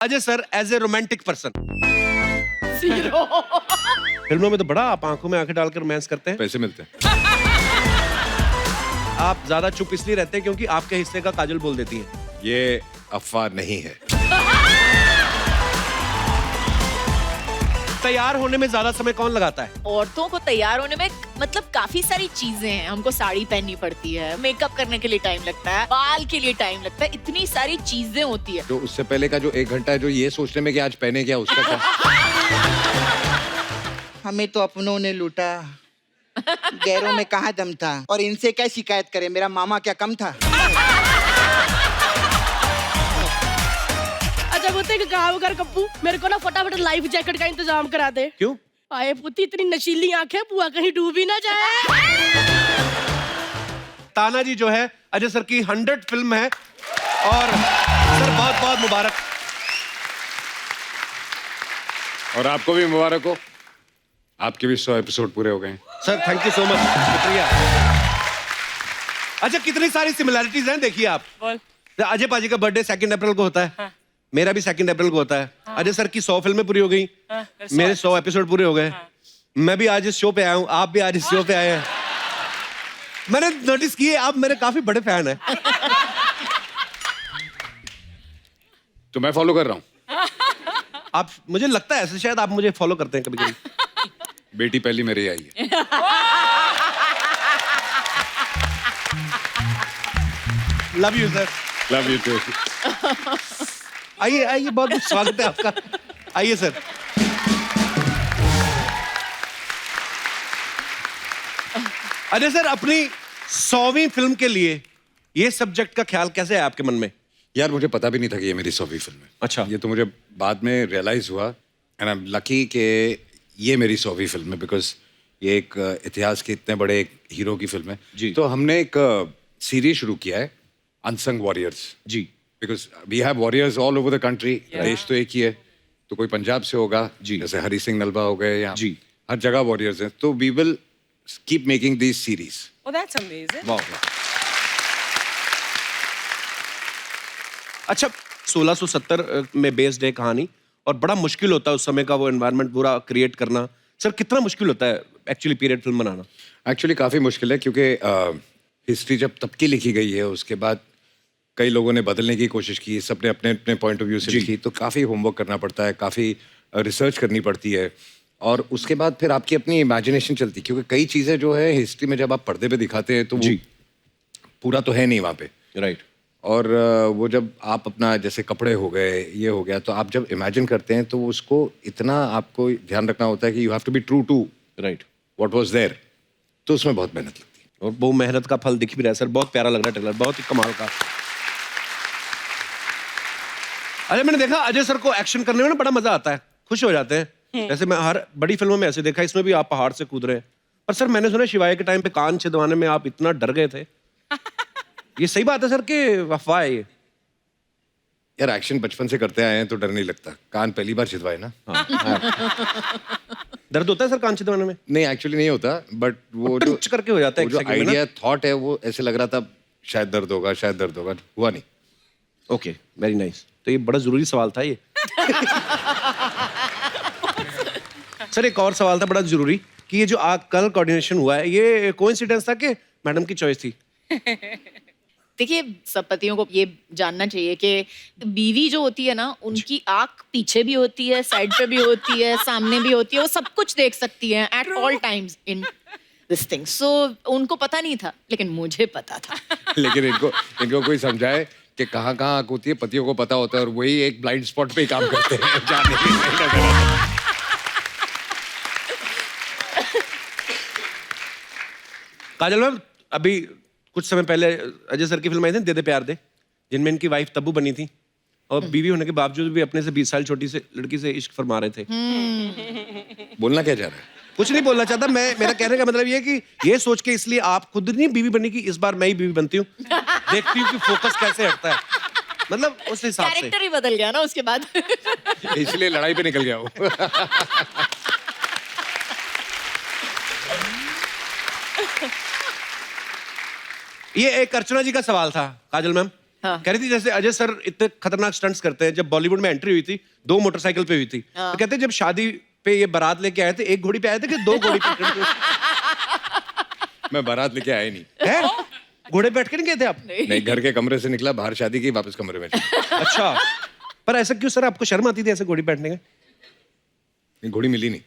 Ajay sir as a romantic person. 0। फिल्मों में तो बड़ा आप आंखों में आंखें डालकर रोमांस करते हैं। पैसे मिलते हैं। आप ज्यादा चुप इसलिए रहते हैं क्योंकि आपके हिस्से का काजल बोल देती है। ये अफवाह नहीं है। तैयार होने में ज्यादा समय कौन लगाता है? औरतों को तैयार होने में मतलब काफी सारी चीजें हैं। हमको साड़ी पहननी पड़ती है, मेकअप करने के लिए टाइम लगता है, बाल के लिए टाइम लगता है, इतनी सारी चीजें होती है। जो उससे पहले का जो 1 घंटा है जो ये सोचने में कि आज पहने क्या, उसका क्या? हमें तो अपनों ने लूटा, गैरों में कहाँ दम था। और इनसे क्या शिकायत करें, मेरा मामा क्या कम था। अच्छा बोलते हैं कि गाँव घर कप्पू मेरे को ना फटाफट लाइफ जैकेट का इंतजाम करा दे। क्यों? आए पुती इतनी नशीली आंखें, बुआ कहीं डूबी ना जाए। तानाजी जो है अजय सर की 100 फिल्म है और सर बहुत बहुत मुबारक। और आपको भी मुबारक हो, आपके भी 100 एपिसोड पूरे हो गए हैं। Sir thank you so much, शुक्रिया। अच्छा कितनी सारी सिमिलैरिटीज हैं, देखिए आप। अजय पाजी का बर्थडे 2 अप्रैल को होता है। हाँ। मेरा भी 2 अप्रैल को होता है। हाँ। अजय सर की 100 फिल्में पूरी हो गई। हाँ। मेरे 100 एपिसोड पूरे हो गए। हाँ। मैं भी आज इस शो पे आया हूँ, आप भी आज इस शो पे आए हैं। मैंने नोटिस किए आप मेरे काफी बड़े फैन हैं। तो मैं फॉलो कर रहा हूँ। आप, मुझे लगता है ऐसे शायद आप मुझे फॉलो करते हैं कभी कभी। बेटी पहली मेरी आई है। Love you sir. Love you too. आइए आइए, बहुत बहुत स्वागत है आपका। आइए सर। अजय सर अपनी 100वीं फिल्म के लिए ये सब्जेक्ट का ख्याल कैसे है आपके मन में? यार मुझे पता भी नहीं था कि ये मेरी 100वीं फिल्म है। अच्छा। ये तो मुझे बाद में रियलाइज हुआ एंड आई एम लकी कि ये मेरी 100वीं फिल्म है, बिकॉज ये एक इतिहास के इतने बड़े एक हीरो की फिल्म है जी। तो हमने एक सीरीज शुरू किया है, अनसंग वॉरियर्स। जी। Because we have warriors all over the country. देश तो एक ही है, तो कोई पंजाब से होगा जी, जैसे हरी सिंह नलवा हो गए, या जी, हर जगह वॉरियर्स हैं। तो we will keep making this series. Oh, that's amazing. वाह। अच्छा 1670 में बेस्ड है कहानी और बड़ा मुश्किल होता है उस समय का वो एनवायरनमेंट पूरा क्रिएट करना। सर कितना मुश्किल होता है एक्चुअली पीरियड फिल्म बनाना? एक्चुअली काफ़ी मुश्किल है क्योंकि हिस्ट्री जब तब की लिखी गई है, उसके बाद कई लोगों ने बदलने की कोशिश की, सबने अपने अपने पॉइंट ऑफ व्यू से लिखी, तो काफ़ी होमवर्क करना पड़ता है, काफ़ी रिसर्च करनी पड़ती है और उसके बाद फिर आपकी अपनी इमेजिनेशन चलती है, क्योंकि कई चीज़ें जो है हिस्ट्री में जब आप पर्दे पे दिखाते हैं तो वो पूरा तो है नहीं वहाँ पे। राइट। और वो जब आप अपना जैसे कपड़े हो गए, ये हो गया, तो आप जब इमेजिन करते हैं तो उसको इतना आपको ध्यान रखना होता है कि you have to be true to right what was there, तो उसमें बहुत मेहनत लगती है। और वो मेहनत का फल दिख भी रहा है सर, बहुत प्यारा लग रहा है ट्रेलर, बहुत ही कमाल का। अरे मैंने देखा अजय सर को एक्शन करने में ना बड़ा मजा आता है, खुश हो जाते हैं। जैसे मैं हर बड़ी फिल्मों में ऐसे देखा, इसमें भी आप पहाड़ से कूद रहे हैं। पर सर मैंने सुना शिवाय के टाइम पे कान छिदवाने में आप इतना डर गए थे, ये सही बात है सर कि अफवाह है ये? यार एक्शन बचपन से करते आए हैं तो डर नहीं लगता, कान पहली बार छिदवाए ना। हाँ, दर्द होता है सर कान छिदवाने में? नहीं एक्चुअली नहीं होता, बट वो जो टंच करके हो जाता है वो जो आइडिया थॉट है वो ऐसे लग रहा था शायद दर्द होगा, शायद दर्द होगा, हुआ नहीं। Okay very nice. तो ये बड़ा जरूरी सवाल था ये। सर एक और सवाल था बड़ा जरूरी कि ये जो आज कल कोऑर्डिनेशन हुआ है ये कोइंसिडेंस था कि मैडम की चॉइस थी? देखिए सब पतियों को ये जानना चाहिए कि बीवी जो होती है ना, उनकी आंख पीछे भी होती है, साइड पे भी होती है, सामने भी होती है, वो सब कुछ देख सकती है at all times in this thing. So उनको पता नहीं था लेकिन मुझे पता था। लेकिन इनको कोई समझाए कि कहाँ कहाँ आंख होती है, पतियों को पता होता है और वही एक ब्लाइंड स्पॉट पे ही काम करते हैं जाने की। काजल मैम अभी कुछ समय पहले अजय सर की फिल्म आई थी दे दे प्यार दे, जिनमें इनकी वाइफ तब्बू बनी थी और बीवी होने के बावजूद भी अपने से 20 साल छोटी से लड़की से इश्क फरमा रहे थे। बोलना क्या चाह रहा है? कुछ नहीं बोलना चाहता मैं, मेरा कहने का मतलब ये है कि ये सोच के इसलिए आप खुद नहीं बीवी बनी कि इस बार मैं ही बीवी बनती हूँ, देखती हूँ कि फोकस कैसे हटता है, मतलब उस हिसाब से। कैरेक्टर ही बदल गया ना उसके बाद। इसलिए लड़ाई पे निकल गया वो। ये एक अर्चना जी का सवाल था काजल मैम हाँ। कह रही थी जैसे अजय सर इतने खतरनाक स्टंट्स करते हैं। जब बॉलीवुड में एंट्री हुई थी 2 मोटरसाइकिल पे हुई थी, तो कहते हैं जब शादी पे ये बारात लेके आए थे 1 घोड़ी पे आए थे कि 2 घोड़ी पे? मैं बारात लेके आया ही नहीं। है घोड़े पे बैठ के नहीं गए थे आप? नहीं, घर के कमरे से निकला, बाहर शादी की, वापस कमरे में चला। अच्छा, पर ऐसा क्यों सर? आपको शर्म आती थी ऐसे घोड़ी बैठने का? घोड़ी मिली नहीं।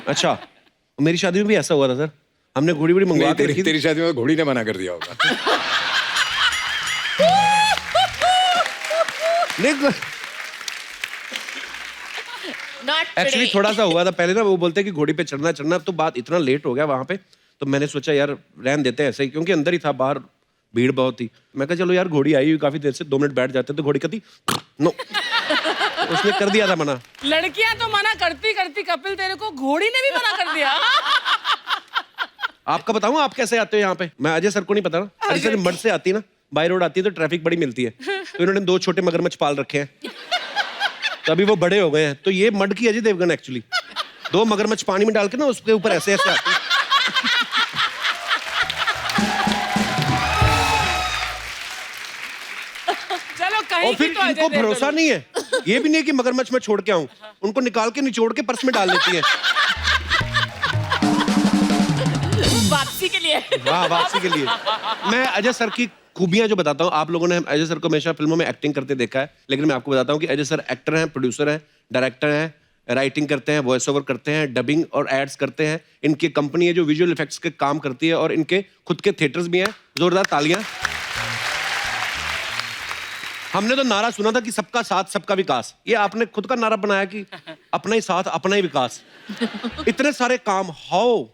अच्छा, मेरी शादी में भी ऐसा हुआ था सर। हमने घोड़ी बड़ी मंगवा के रखी थी। तेरी शादी में घोड़ी ने मना कर दिया होगा। एक्चुअली थोड़ा सा हुआ था पहले ना, वो बोलते कि घोड़ी पे चढ़ना चढ़ना, तो बात इतना लेट हो गया वहां पे, तो मैंने सोचा यार रहन देते हैं ऐसे ही, क्योंकि अंदर ही था, बाहर भीड़ बहुत थी। मैं कहा चलो यार घोड़ी आई हुई काफी देर से, 2 मिनट बैठ जाते, तो घोड़ी कहती नो। उसने कर दिया था मना। लड़कियां तो मना करती करती कपिल तेरे को घोड़ी ने भी मना कर दिया। आपका बताऊं आप कैसे आते हो यहाँ पे? मैं अजय सर को नहीं पता ना। अजय सर मड से आती है ना, बाई रोड आती है तो ट्रैफिक बड़ी मिलती है, तो इन्होंने 2 छोटे मगरमच्छ पाल रखे हैं, तो अभी वो बड़े हो गए हैं, तो ये मड की अजय देवगन एक्चुअली 2 मगरमच्छ पानी में डाल के ना उसके ऊपर ऐसे ऐसे आती है। चलो कहीं और फिर की तो अजय इनको देवगन भरोसा हो। नहीं है, ये भी नहीं है कि मगरमच्छ मैं छोड़ के आऊं, उनको निकाल के निचोड़ के पर्स में डाल लेती है। वापसी के लिए। हाँ, वापसी के लिए। मैं अजय सर की खूबियां जो बताता हूँ, आप लोगों ने अजय सर को हमेशा फिल्मों में एक्टिंग करते देखा है, लेकिन मैं आपको बताता हूँ कि अजय सर एक्टर हैं, प्रोड्यूसर हैं, डायरेक्टर हैं, राइटिंग करते हैं, वॉइस ओवर करते हैं, डबिंग और एड्स करते हैं। इनकी कंपनी है जो विजुअल इफेक्ट्स के काम करती है, और इनके खुद के थिएटर्स भी हैं। जोरदार तालियां। हमने तो नारा सुना था कि सबका साथ सबका विकास, ये आपने खुद का नारा बनाया कि अपना ही साथ अपना ही विकास। इतने सारे काम, हाउ?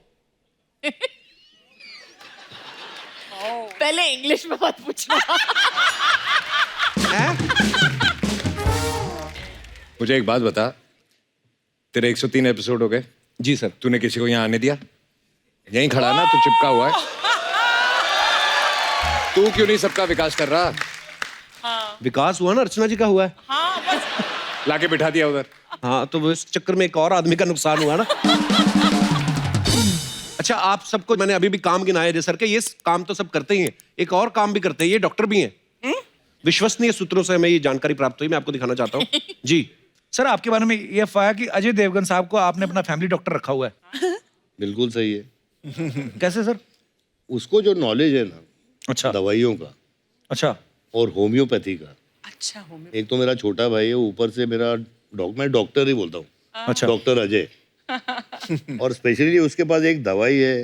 पहले इंग्लिश में मत पूछना। मुझे एक बात बता, तेरे 103 एपिसोड हो गए। जी सर। तूने किसी को यहाँ आने दिया? यहीं खड़ा ना, तू चिपका हुआ है। तू क्यों नहीं सबका विकास कर रहा? विकास हुआ ना, अर्चना जी का हुआ है। हाँ बस लाके बिठा दिया उधर। हाँ, तो वो इस चक्कर में एक और आदमी का नुकसान हुआ ना। अच्छा, आप सबको मैंने अभी भी काम गिनाया जैसे सर के, ये काम तो सब करते ही हैं, एक और काम भी करते हैं, ये डॉक्टर भी हैं। विश्वसनीय सूत्रों से हमें ये जानकारी प्राप्त हुई, मैं आपको दिखाना चाहता हूँ। जी सर, आपके बारे में ये अफवाह है कि अजय देवगन साहब को आपने अपना फैमिली डॉक्टर रखा हुआ है। बिल्कुल सही है। कैसे सर? उसको जो नॉलेज है ना अच्छा दवाइयों का अच्छा और होम्योपैथी का, अच्छा हो एक तो मेरा छोटा भाई है, ऊपर से मेरा मैं डॉक्टर ही बोलता हूँ, अच्छा डॉक्टर अजय। और स्पेशली उसके पास एक दवाई है,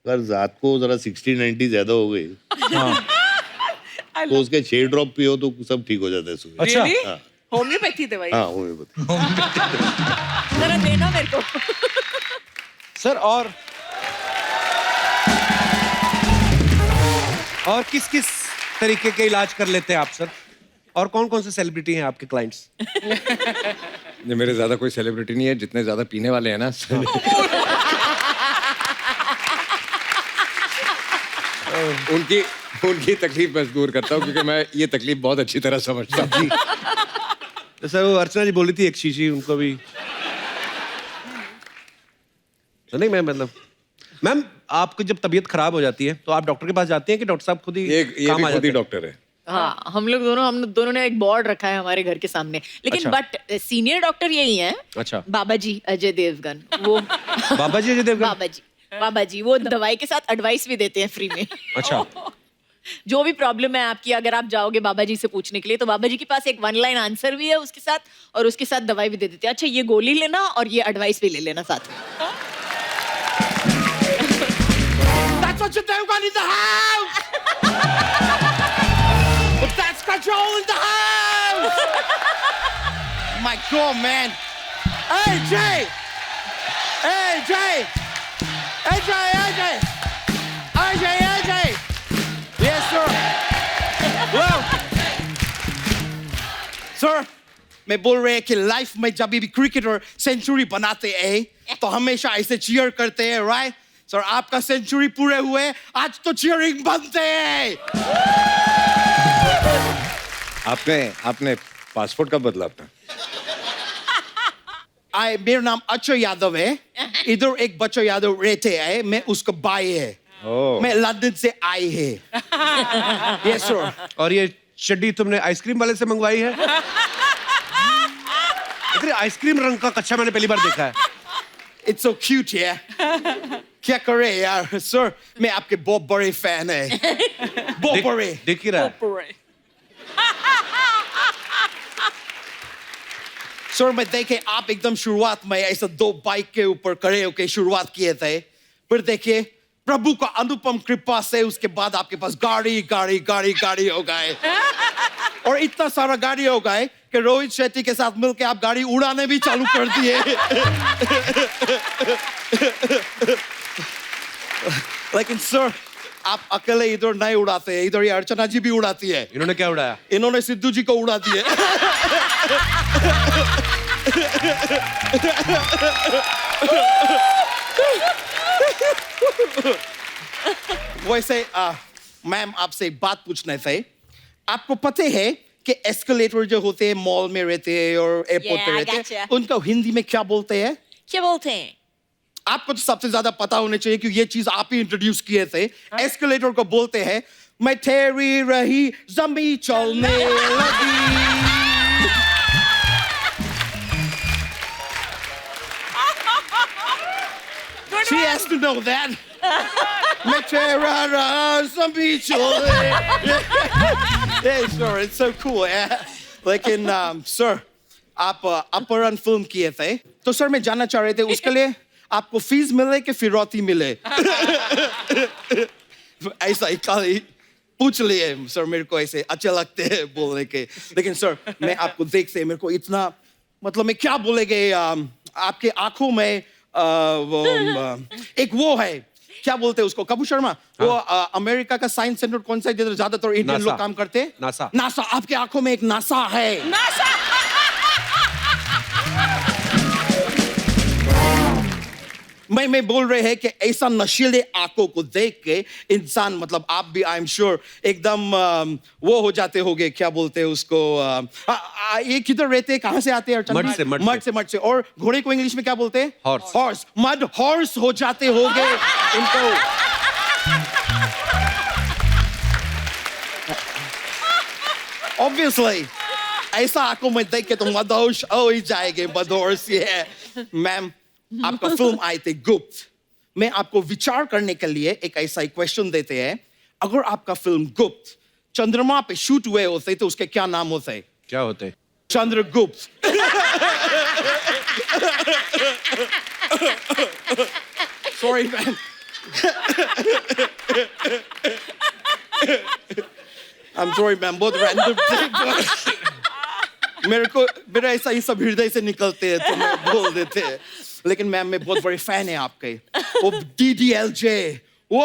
अगर रात को जरा 60-90 ज्यादा हो गई तो उसके 6 ड्रॉप पियो तो सब ठीक हो जाता है सुबह। अच्छा हाँ होम्योपैथी दवाई। हाँ होम्योपैथी। जरा देना मेरे को। सर, और किस किस तरीके के इलाज कर लेते हैं आप सर? और कौन कौन से सेलिब्रिटी हैं आपके क्लाइंट्स? ये मेरे ज्यादा कोई सेलिब्रिटी नहीं है, जितने ज्यादा पीने वाले हैं ना। उनकी तकलीफ मैं दूर करता हूँ, क्योंकि मैं ये तकलीफ बहुत अच्छी तरह समझता हूँ। तो सर, वो अर्चना जी बोली थी एक शीशी, उनको भी तो नहीं। मैं मतलब मैम, आपकी जब तबीयत खराब हो जाती है तो आप डॉक्टर के पास जाती हैं कि डॉक्टर साहब खुद ही ये काम भी आ खुद जाते ही हैं? डॉक्टर है। हाँ, हम दोनों ने एक बोर्ड रखा है हमारे घर के सामने, लेकिन अच्छा। बट सीनियर डॉक्टर यही हैं। अच्छा। बाबा जी अजय देवगन, वो बाबा जी अजय देवगन? बाबा जी वो दवाई के साथ एडवाइस भी देते हैं फ्री में। अच्छा। जो भी प्रॉब्लम है आपकी, अगर आप जाओगे बाबा जी से पूछने के लिए, तो बाबा जी के पास एक 1 लाइन आंसर भी है उसके साथ, और उसके साथ दवाई भी दे देते हैं। अच्छा, ये गोली लेना और ये एडवाइस भी ले लेना साथ में। That's what you Dev in the house. That's control in the house. My God, man. Hey Jay. Hey Jay. Hey Jay. Hey Jay. Hey Jay. Hey Jay. Yes sir. Well. Sir, मैं बोल रहे हैं कि life में जब भी cricketer century बनाते हैं तो हमेशा ऐसे चीयर करते हैं, राइट? सर, आपका सेंचुरी पूरे हुए, आज तो चीयरिंग बनते हैं। आपने पासपोर्ट कब बदला अपना? मेरा नाम अक्षय यादव है। इधर एक बच्चा यादव रहते हैं, मैं उसका भाई है। मैं लंदन से आई है। Yes sir. और ये चड्डी तुमने आइसक्रीम वाले से मंगवाई है? इतने आइसक्रीम रंग का कच्चा मैंने पहली बार देखा है। इट्स सो क्यूट यार। क्या करे यार सर, मैं आपके बहुत बड़े फैन है। बहुत बड़े। दिख ही रहा है। सर मैं देखे आप एकदम शुरुआत में ऐसा 2 बाइक के ऊपर खड़े होके शुरुआत किए थे, फिर देखिए प्रभु का अनुपम कृपा से उसके बाद आपके पास गाड़ी गाड़ी गाड़ी गाड़ी हो गए, और इतना सारा गाड़ी हो गए कि रोहित शेट्टी के साथ मिलके आप गाड़ी उड़ाने भी चालू कर दिए। लेकिन सर आप अकेले इधर नहीं उड़ाते, इधर ये अर्चना जी भी उड़ाती है। इन्होंने क्या उड़ाया? इन्होंने सिद्धू जी को उड़ा दिए। वैसे मैम आपसे एक बात पूछना थे। आपको पता है कि एस्केलेटर जो होते हैं मॉल में रहते हैं और एयरपोर्ट पे रहते हैं, उनको हिंदी में क्या बोलते हैं? क्या बोलते हैं? आपको तो सबसे ज्यादा पता होना चाहिए कि ये चीज आप ही इंट्रोड्यूस किए थे। एस्केलेटर को बोलते हैं मैं ठहरी रही जमी चलने लगी। She has to know that. मैं ठहरा रहा जमी चलने। Yeah, sure, it's so cool. Yeah. लेकिन सर आप अपहरण फिल्म किए थे, तो सर मैं जानना चाह रहे थे उसके लिए आपको फीस मिले कि फिरौती मिले? ऐसा ही खाली पूछ लिए सर, मेरे को ऐसे अच्छे लगते हैं बोलने के। लेकिन सर मैं आपको देखते मेरे को इतना मतलब मैं क्या बोलेंगे, आपके आंखों में एक वो है, क्या बोलते हैं उसको, कपूर शर्मा, वो अमेरिका का साइंस सेंटर कौन सा है जिधर ज्यादातर इंडियन लोग काम करते हैं? नासा। नासा, आपके आंखों में एक नासा है। नासा। मैं बोल रहे हैं कि ऐसा नशीले आंखों को देख के इंसान मतलब आप भी आई एम श्योर एकदम वो हो जाते होंगे, क्या बोलते हैं उसको, ये किधर रहते हैं, कहाँ से आते हैं? मड से। और घोड़े को इंग्लिश में क्या बोलते हैं? हॉर्स। मड हॉर्स हो जाते होंगे इनको। ऑब्वियसली ऐसा आंखों में देख के तो मदहोश हो ही जाएंगे, मदहोश। ये मैम आपका फिल्म आए थे गुप्त, मैं आपको विचार करने के लिए एक ऐसा क्वेश्चन देते हैं, अगर आपका फिल्म गुप्त चंद्रमा पे शूट हुए होते तो उसके क्या नाम होते? क्या होते? Chandragupta. Sorry ma'am. I am sorry ma'am, बहुत रैंडम मेरा ऐसा ही सब हृदय से निकलते हैं तो मैं बोल देते हैं। लेकिन मैम मैं बहुत बड़े फैन है आपके। वो DDLJ, वो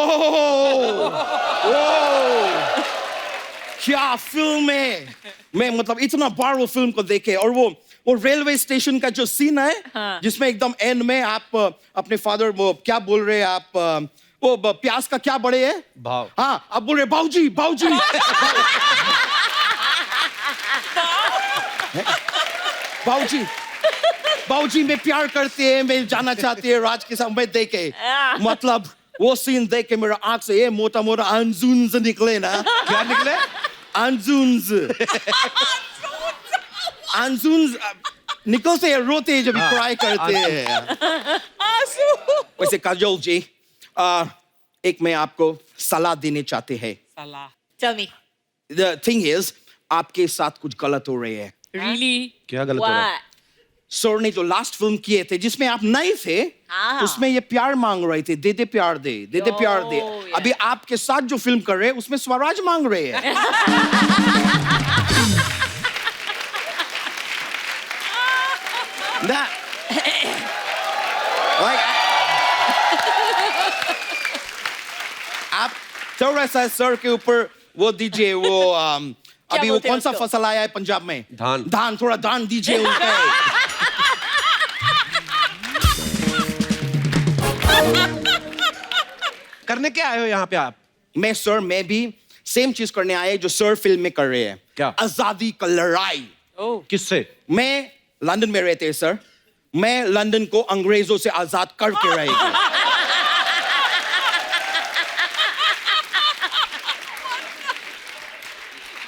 क्या फिल्म है। मैं मतलब इतना बार वो फिल्म को देखे, और वो रेलवे स्टेशन का जो सीन है, हाँ। जिसमें एकदम एंड में आप अपने फादर वो क्या बोल रहे हैं आप, वो प्यास का क्या बड़े है भाव, हाँ आप बोल रहे बाऊजी बाऊजी। बाऊजी बाऊजी में प्यार करते हैं, मैं जाना चाहती है राज के साथ। मैं देखे मतलब वो सीन देख के मेरा आंख से ये मोटा मोटा अंजुन्स निकले ना। क्या निकले? अंजुन्स। अंजुन्स निकलते हैं, रोते हैं जब क्राई करते हैं। वैसे काजोल जी एक मैं आपको सलाह देने चाहते हैं। सलाह? Tell me. The thing is आपके साथ कुछ गलत हो रही है। Really? क्या गलत हो रहा है? सर ने जो लास्ट फिल्म किए थे जिसमें आप नहीं थे, उसमें ये प्यार मांग रहे थे, दे दे प्यार दे, दे दे प्यार दे। अभी आपके साथ जो फिल्म कर रहे हैं उसमें स्वराज मांग रहे हैं। आप थोड़ा सा सर के ऊपर वो दीजिए, वो अभी वो कौन सा फसल आया है पंजाब में? धान, थोड़ा धान दीजिए उनको। करने क्या आए हो यहाँ पे आप? मैं भी सेम चीज करने आए जो सर फिल्म में कर रहे हैं। क्या? आजादी का लड़ाई। किससे? मैं लंदन में रहते हैं सर, मैं लंदन को अंग्रेजों से आजाद करके रहेगी।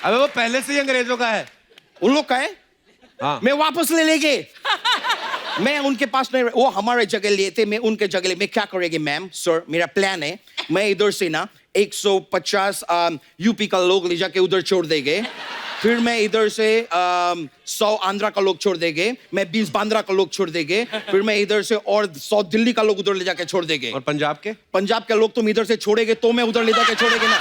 अबे वो पहले से ही अंग्रेजों का है। उन लोग का है, हाँ। मैं वापस ले लेंगे। मैं उनके पास नहीं, वो हमारे जगह लिए थे, मैं उनके जगह ले। मैं क्या करेंगे मैम, सर, मेरा प्लान है, मैं इधर से ना 150 यूपी का लोग ले जाके उधर छोड़ देंगे, फिर मैं इधर से 100 आंध्रा का लोग छोड़ देंगे, मैं 20 बांद्रा का लोग छोड़ देंगे, फिर मैं इधर से और 100 दिल्ली का लोग उधर ले जाके छोड़ देंगे। और पंजाब के? पंजाब के लोग तुम इधर से छोड़ेगे तो मैं उधर ले जाके छोड़ेंगे ना।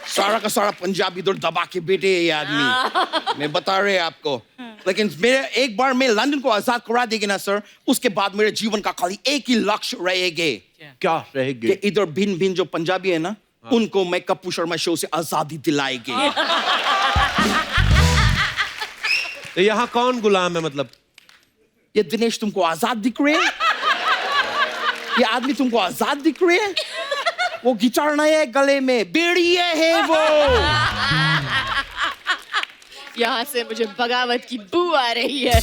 सारा का सारा पंजाब इधर दबा के बैठे है ये आदमी, मैं बता रहे हैं आपको। लेकिन मेरे एक बार मैं लंदन को आजाद करा देंगे ना सर, उसके बाद मेरे जीवन का खाली एक ही लक्ष्य रहेगा। क्या रहेगी? कि इधर भिन्न भिन्न जो पंजाबी है ना, उनको मैं कप्पू शर्मा शो से आजादी दिलाएगी। तो यहाँ कौन गुलाम है मतलब? ये दिनेश तुमको आजाद दिख रहे हैं? ये आदमी तुमको आजाद दिख रहे हैं? वो गिटार नहीं है गले में, बेड़िए है वो। यहाँ से मुझे बगावत की बू आ रही है।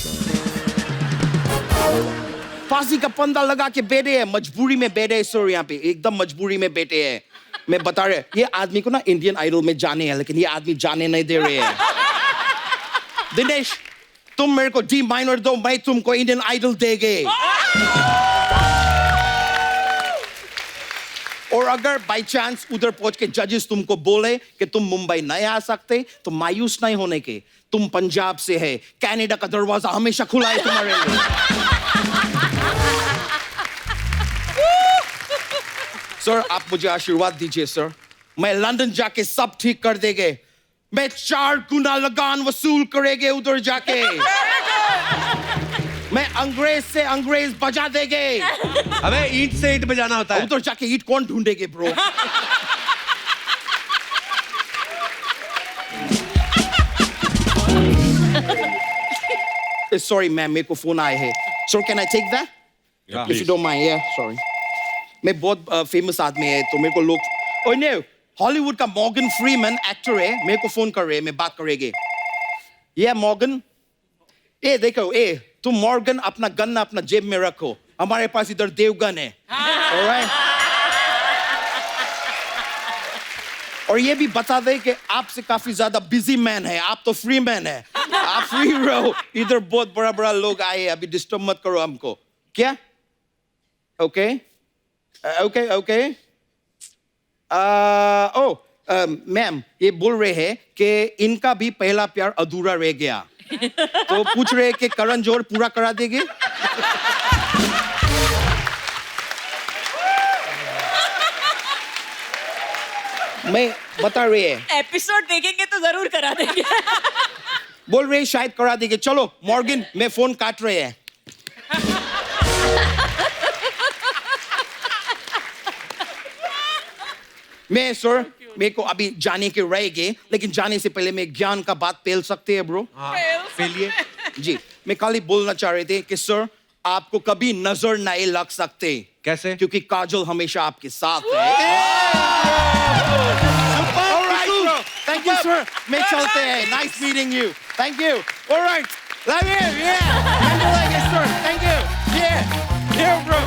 फांसी का फंदा लगा के बैठे हैं, मजबूरी में बैठे हैं सर, यहाँ पे एकदम मजबूरी में बैठे हैं। मैं बता रहे, ये आदमी को ना इंडियन आइडल में जाने हैं, लेकिन ये आदमी जाने नहीं दे रहे हैं। दिनेश, तुम मेरे को डी माइनर दो, मैं तुमको इंडियन आइडल देंगे। और अगर बाय चांस उधर पहुंच के जजेस तुमको बोले कि तुम मुंबई नहीं आ सकते, तो मायूस नहीं होने के, तुम पंजाब से है, कनाडा का दरवाजा हमेशा खुला है तुम्हारे लिए। सर, आप मुझे आशीर्वाद दीजिए सर, मैं लंदन जाके सब ठीक कर देंगे। मैं 4 गुना लगान वसूल करेंगे उधर जाके। मैं अंग्रेज से अंग्रेज बजा देंगे। अबे ईंट से ईंट बजाना होता है। उधर जाके ईंट कौन ढूंढेगे ब्रो? सॉरी मैम, मेरे को फोन आए हैं। Sir, can I take that? If you don't mind. या सॉरी, मैं बहुत फेमस आदमी है, तो मेरे को लोग, ओए नो, हॉलीवुड का मॉर्गन फ्रीमैन एक्टर है, मेरे को फोन कर रहे हैं, मैं बात करेंगे। ये मॉर्गन, ए देखो, ए तुम मॉर्गन अपना गन ना अपना जेब में रखो, हमारे पास इधर देवगन है। Alright? और ये भी बता दे कि आपसे काफी ज्यादा बिजी मैन है, आप तो फ्री मैन है, आप फ्री रहो। इधर बहुत बड़ा बड़ा लोग आए हैं, अभी डिस्टर्ब मत करो हमको। क्या? Okay okay okay. मैम, ये बोल रहे हैं कि इनका भी पहला प्यार अधूरा रह गया, तो पूछ रहे हैं कि करण जौहर पूरा करा देंगे। मैं बता रही है, एपिसोड देखेंगे तो जरूर करा देंगे। बोल रहे हैं शायद करा देंगे। चलो मॉर्गन, मैं फोन काट रहे हैं। मैं सर, मेरे को अभी जाने के रहेंगे, लेकिन जाने से पहले मैं ज्ञान का बात पेल सकते हैं ब्रो? पेलिए। जी, मैं खाली बोलना चाह रहे थे कि सर, आपको कभी नजर नहीं लग सकते। कैसे? क्योंकि काजल हमेशा आपके साथ है। थैंक यू सर, मैं चलते हैं। Nice meeting you, thank you. Alright, love you, या सर, थैंक यू, या ब्रो।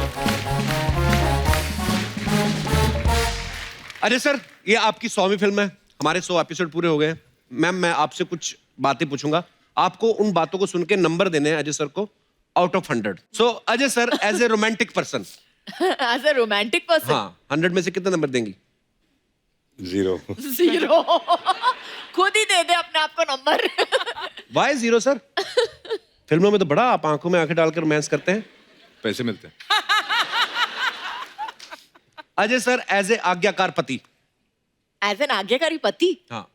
अजय सर, ये आपकी 100वीं फिल्म है, हमारे 100 एपिसोड पूरे हो गए। मैम, मैं आपसे कुछ बातें पूछूंगा, आपको उन बातों को सुन के नंबर देने हैं अजय सर को out of 100। So Ajay sir, as a romantic person, as a romantic person, हाँ, 100 में से कितने नंबर देंगी? 0। 0। खुद ही दे दे अपने आप को नंबर। Y 0 sir? फिल्मों में तो बड़ा आप आंखों में आंखें डालकर रोमांस करते हैं। पैसे मिलते हैं। अजय सर, एज ए आज्ञाकार पति। एज एन आज्ञाकारी पति? हाँ।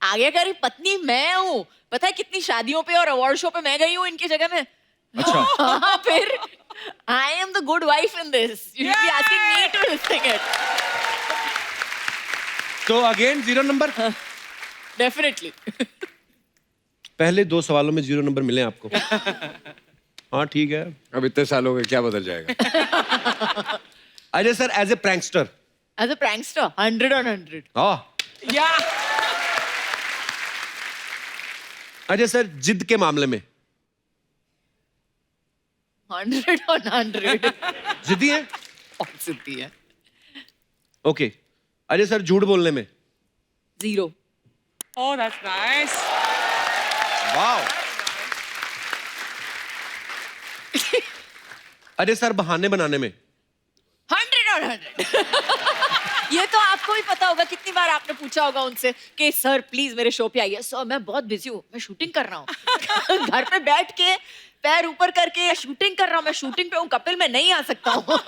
आज्ञाकारी पत्नी मैं हूँ। पता है कितनी शादियों पे और अवार्ड शो पे मैं गई हूँ इनकी जगह में। अच्छा। हाँ, फिर I am the good wife in this. You should be asking me to sing it. तो अगेन 0 नंबर? Definitely. पहले 2 सवालों में 0 नंबर मिले आपको। हाँ ठीक है। अब इतने साल हो गए, क्या बदल जाएगा? Ajay sir, as a prankster. As a prankster, 100 on 100. हाँ। अजय सर, जिद के मामले में 100 on 100 जिद्दी है? बहुत सिद्धि है। ओके अजय सर, झूठ बोलने में? 0 Oh, that's nice. Wow. Ajay sir, बहाने बनाने में? 100 on 100 ये तो आपको भी पता होगा, कितनी बार आपने पूछा होगा उनसे कि सर प्लीज मेरे शो पे आइए। सर मैं बहुत बिजी हूँ, मैं शूटिंग कर रहा हूँ। घर पे बैठ के पैर ऊपर करके शूटिंग कर रहा हूँ, मैं शूटिंग पे हूँ, कपिल मैं नहीं आ सकता हूँ।